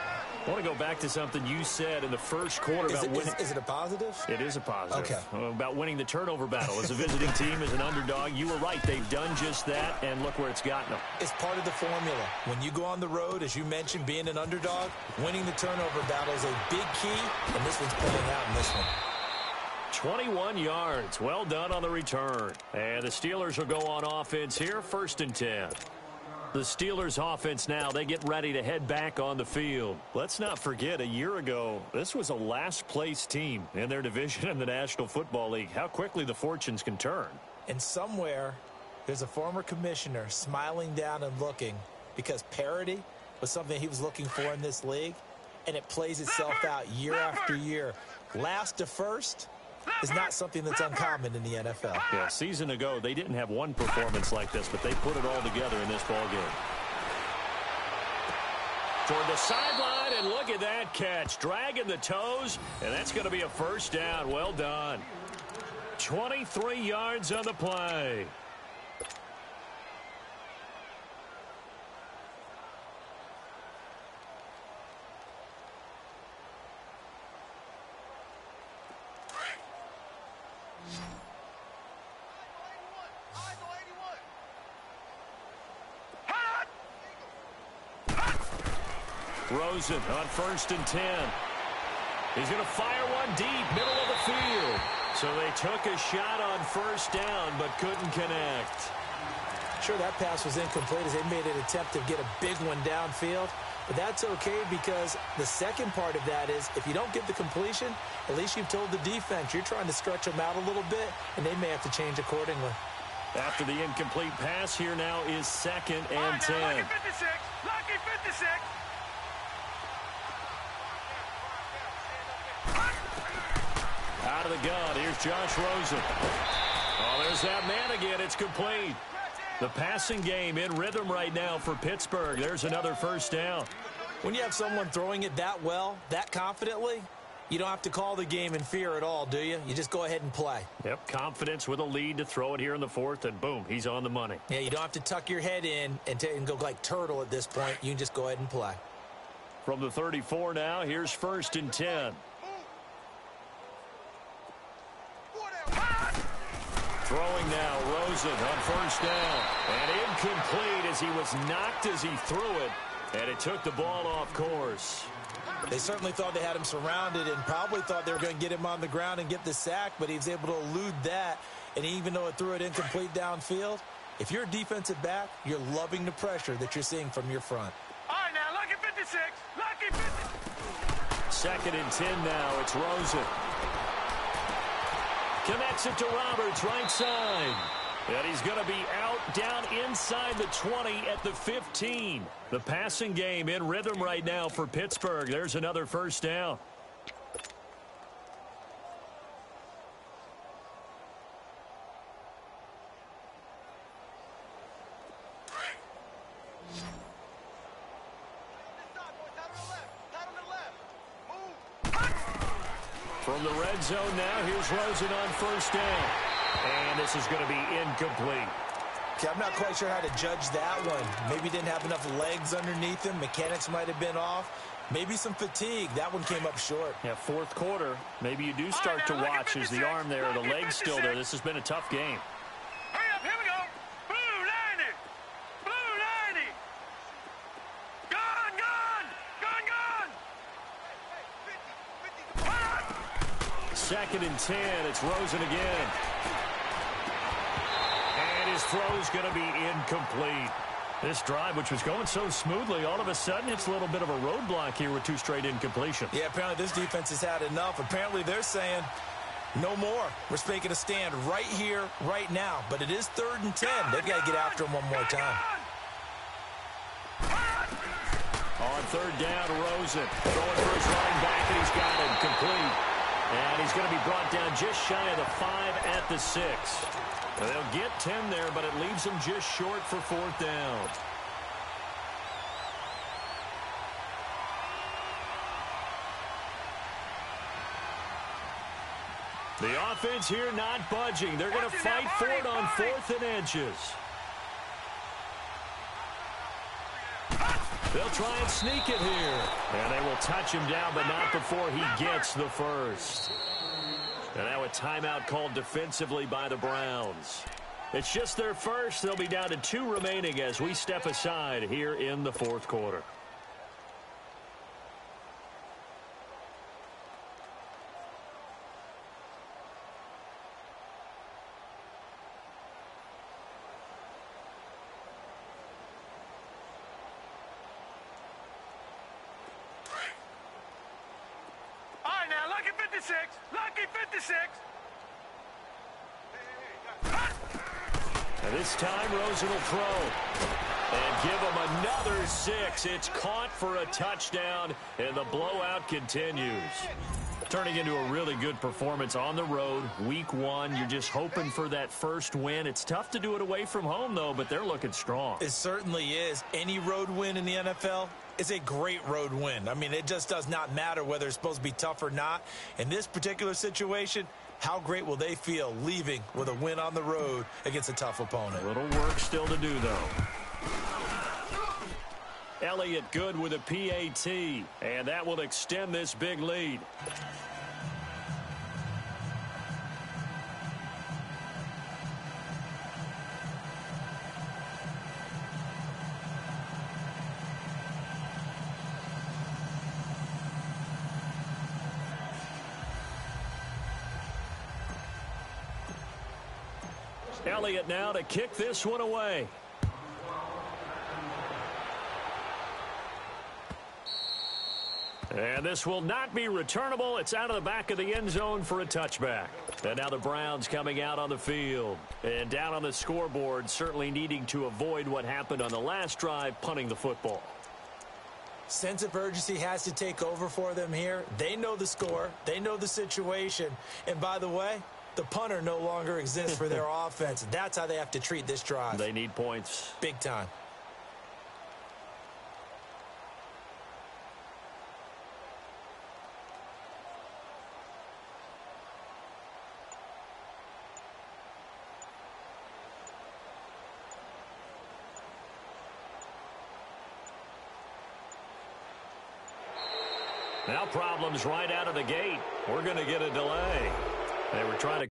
I want to go back to something you said in the first quarter about winning. Is it a positive? It is a positive. Okay. About winning the turnover battle. As a visiting team, as an underdog, you were right. They've done just that, and look where it's gotten them. It's part of the formula. When you go on the road, as you mentioned, being an underdog, winning the turnover battle is a big key, and this one's playing out in this one. 21 yards. Well done on the return. And the Steelers will go on offense here, 1st and 10. The Steelers offense now, they get ready to head back on the field. Let's not forget, a year ago, this was a last-place team in their division in the National Football League. How quickly the fortunes can turn. And somewhere, there's a former commissioner smiling down and looking because parity was something he was looking for in this league, and it plays itself out year after year. Last to first is not something that's uncommon in the NFL. Yeah, a season ago, they didn't have one performance like this, but they put it all together in this ballgame. Toward the sideline, and look at that catch. Dragging the toes, and that's going to be a 1st down. Well done. 23 yards on the play. Rosen on 1st and 10. He's going to fire one deep, middle of the field. So they took a shot on 1st down, but couldn't connect. Sure, that pass was incomplete as they made an attempt to get a big one downfield. But that's okay because the second part of that is if you don't get the completion, at least you've told the defense you're trying to stretch them out a little bit, and they may have to change accordingly. After the incomplete pass, here now is 2nd and 10. Lucky 56. Lucky 56. Out of the gun, here's Josh Rosen. Oh, there's that man again. It's complete. The passing game in rhythm right now for Pittsburgh. There's another 1st down. When you have someone throwing it that well, that confidently, you don't have to call the game in fear at all, do you? You just go ahead and play. Yep, confidence with a lead to throw it here in the 4th, and boom, he's on the money. Yeah, you don't have to tuck your head in and go like turtle at this point. You can just go ahead and play. From the 34 now, here's 1st and 10. Throwing now, Rosen on 1st down. And incomplete as he was knocked as he threw it. And it took the ball off course. They certainly thought they had him surrounded and probably thought they were going to get him on the ground and get the sack, but he was able to elude that. And even though it threw it incomplete downfield, if you're a defensive back, you're loving the pressure that you're seeing from your front. All right, now, lucky 56. Lucky 50. 2nd and 10 now. It's Rosen. Connects it to Roberts, right side. And he's going to be out down inside the 20 at the 15. The passing game in rhythm right now for Pittsburgh. There's another 1st down. From the red zone now, here's Rosen on 1st down. And this is going to be incomplete. Okay, I'm not quite sure how to judge that one. Maybe didn't have enough legs underneath him. Mechanics might have been off. Maybe some fatigue. That one came up short. Yeah, 4th quarter. Maybe you do start to watch as the arm there, the leg's still there. This has been a tough game. Hurry up, here we go. Blue 90. Blue 90. Gone, gone. Gone, gone. 2nd and 10. It's Rosen again. And his throw's going to be incomplete. This drive, which was going so smoothly, all of a sudden it's a little bit of a roadblock here with 2 straight incompletions. Yeah, apparently this defense has had enough. Apparently they're saying no more. We're making a stand right here, right now. But it is 3rd and 10. They've got to get after him one more time. On 3rd down, Rosen throwing for his running back, and he's got him complete. And he's going to be brought down just shy of the 5 at the 6. They'll get 10 there, but it leaves them just short for 4th down. The offense here not budging. They're going to fight for it on 4th and inches. They'll try and sneak it here. And they will touch him down, but not before he gets the first. And now a timeout called defensively by the Browns. It's just their first. They'll be down to 2 remaining as we step aside here in the 4th quarter. All right, now, lucky 56. Lucky 56. And this time, Rosen will throw. And give him another 6. It's caught for a touchdown, and the blowout continues. Turning into a really good performance on the road. Week 1, you're just hoping for that first win. It's tough to do it away from home, though, but they're looking strong. It certainly is. Any road win in the NFL, is a great road win. I mean, it just does not matter whether it's supposed to be tough or not. In this particular situation, how great will they feel leaving with a win on the road against a tough opponent? A little work still to do, though. Elliott good with a PAT, and that will extend this big lead. Elliott now to kick this one away. And this will not be returnable. It's out of the back of the end zone for a touchback. And now the Browns coming out on the field. And down on the scoreboard, certainly needing to avoid what happened on the last drive, punting the football. Sense of urgency has to take over for them here. They know the score. They know the situation. And by the way, the punter no longer exists for their offense. That's how they have to treat this drive. They need points. Big time. Now problems right out of the gate. We're going to get a delay. They were trying to...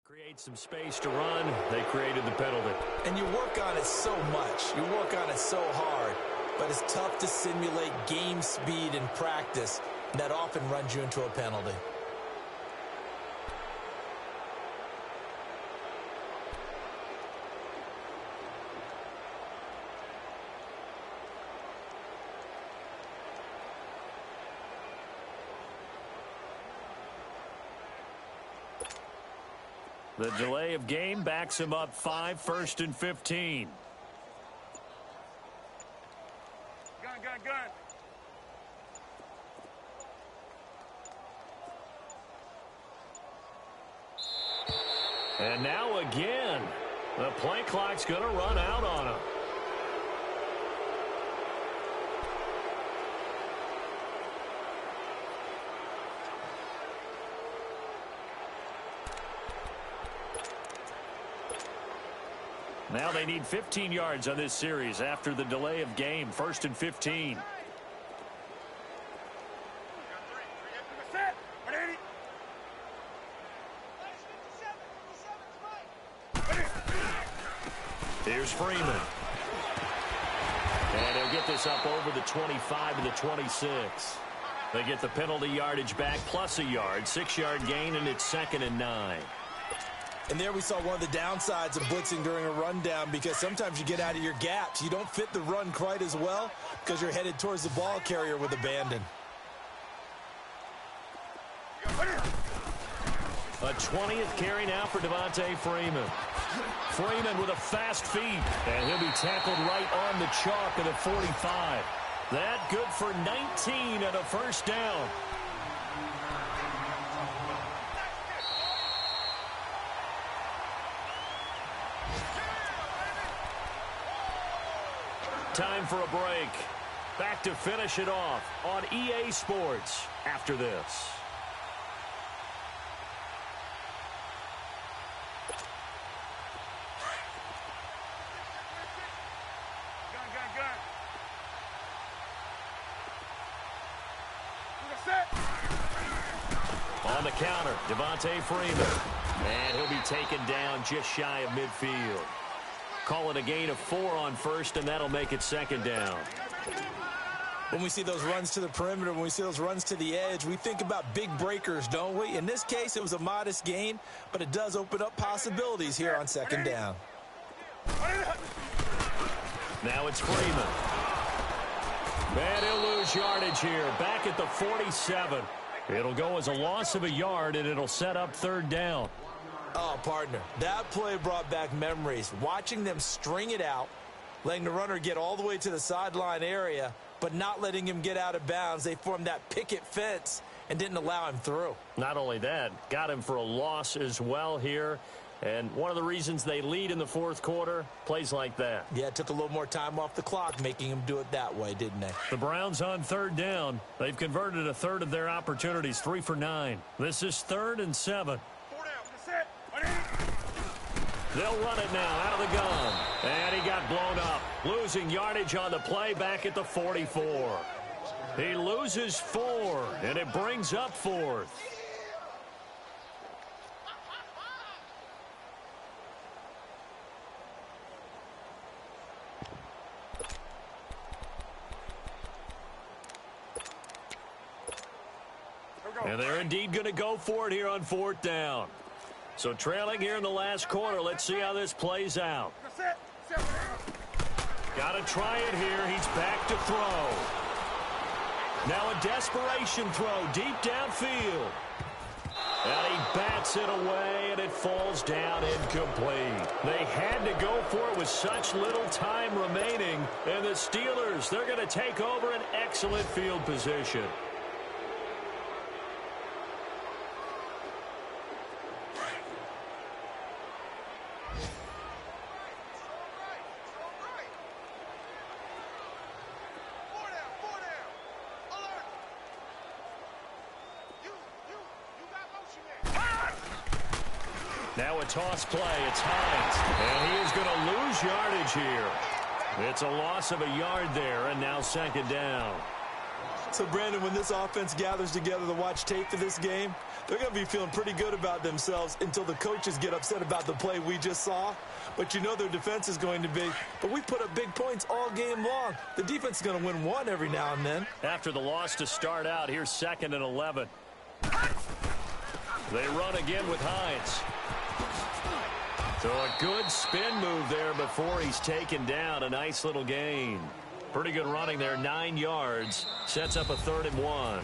Create some space to run. They created the penalty. And you work on it so much. You work on it so hard. But it's tough to simulate game speed in practice. And that often runs you into a penalty. The delay of game backs him up 5, 1st and 15. Gun. And now again, the play clock's going to run out on him. Now they need 15 yards on this series after the delay of game. 1st and 15. Here's Freeman. And he'll get this up over the 25 to the 26. They get the penalty yardage back plus a yard. 6-yard gain, and it's 2nd and 9. And there we saw one of the downsides of blitzing during a rundown, because sometimes you get out of your gaps. You don't fit the run quite as well because you're headed towards the ball carrier with abandon. A 20th carry now for Devontae Freeman. Freeman with a fast feet, and he'll be tackled right on the chalk at the 45. That good for 19 and a 1st down. Time for a break. Back to finish it off on EA Sports after this. Gun. On the counter, Devontae Freeman. And he'll be taken down just shy of midfield. Call it a gain of 4 on 1st, and that'll make it 2nd down. When we see those runs to the perimeter, when we see those runs to the edge, we think about big breakers, don't we? In this case, it was a modest gain, but it does open up possibilities here on second down. Now it's Freeman. And he'll lose yardage here. Back at the 47. It'll go as a loss of a yard, and it'll set up third down. Oh, partner, that play brought back memories. Watching them string it out, letting the runner get all the way to the sideline area, but not letting him get out of bounds. They formed that picket fence and didn't allow him through. Not only that, got him for a loss as well here. And one of the reasons they lead in the fourth quarter, plays like that. Yeah, it took a little more time off the clock, making him do it that way, didn't they? The Browns on third down. They've converted a third of their opportunities, 3 for 9. This is 3rd and 7. They'll run it now out of the gun. And he got blown up. Losing yardage on the play back at the 44. He loses 4, and it brings up 4th. And they're indeed going to go for it here on 4th down. So trailing here in the last quarter. Let's see how this plays out. Got to try it here. He's back to throw. Now a desperation throw deep downfield. And he bats it away, and it falls down incomplete. They had to go for it with such little time remaining. And the Steelers, they're going to take over an excellent field position. Now a toss play. It's Hines. And he is going to lose yardage here. It's a loss of a yard there, and now 2nd down. So, Brandon, when this offense gathers together to watch tape for this game, they're going to be feeling pretty good about themselves until the coaches get upset about the play we just saw. But you know their defense is going to be, but we put up big points all game long. The defense is going to win one every now and then. After the loss to start out, here's 2nd and 11. They run again with Hines. So a good spin move there before he's taken down. A nice little gain. Pretty good running there, 9 yards. Sets up a 3rd and 1.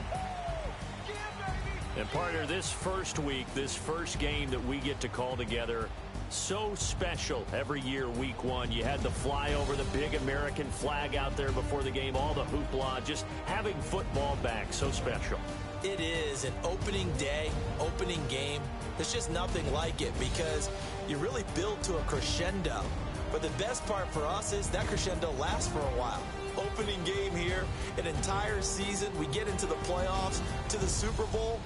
And partner, this first week, this first game that we get to call together, so special every year, week 1. You had the flyover, the big American flag out there before the game, all the hoopla, just having football back, so special. It is an opening day, opening game. There's just nothing like it because you really build to a crescendo. But the best part for us is that crescendo lasts for a while. Opening game here, an entire season. We get into the playoffs, to the Super Bowl.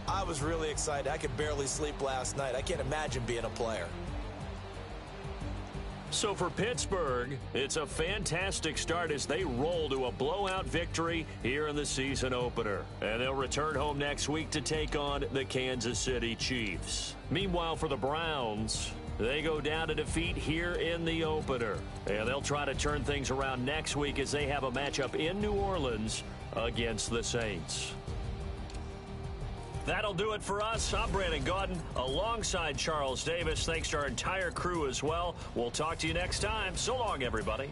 I was really excited. I could barely sleep last night. I can't imagine being a player. So for Pittsburgh, it's a fantastic start as they roll to a blowout victory here in the season opener. And they'll return home next week to take on the Kansas City Chiefs. Meanwhile, for the Browns, they go down to defeat here in the opener. And they'll try to turn things around next week as they have a matchup in New Orleans against the Saints. That'll do it for us. I'm Brandon Gaudin alongside Charles Davis. Thanks to our entire crew as well. We'll talk to you next time. So long, everybody.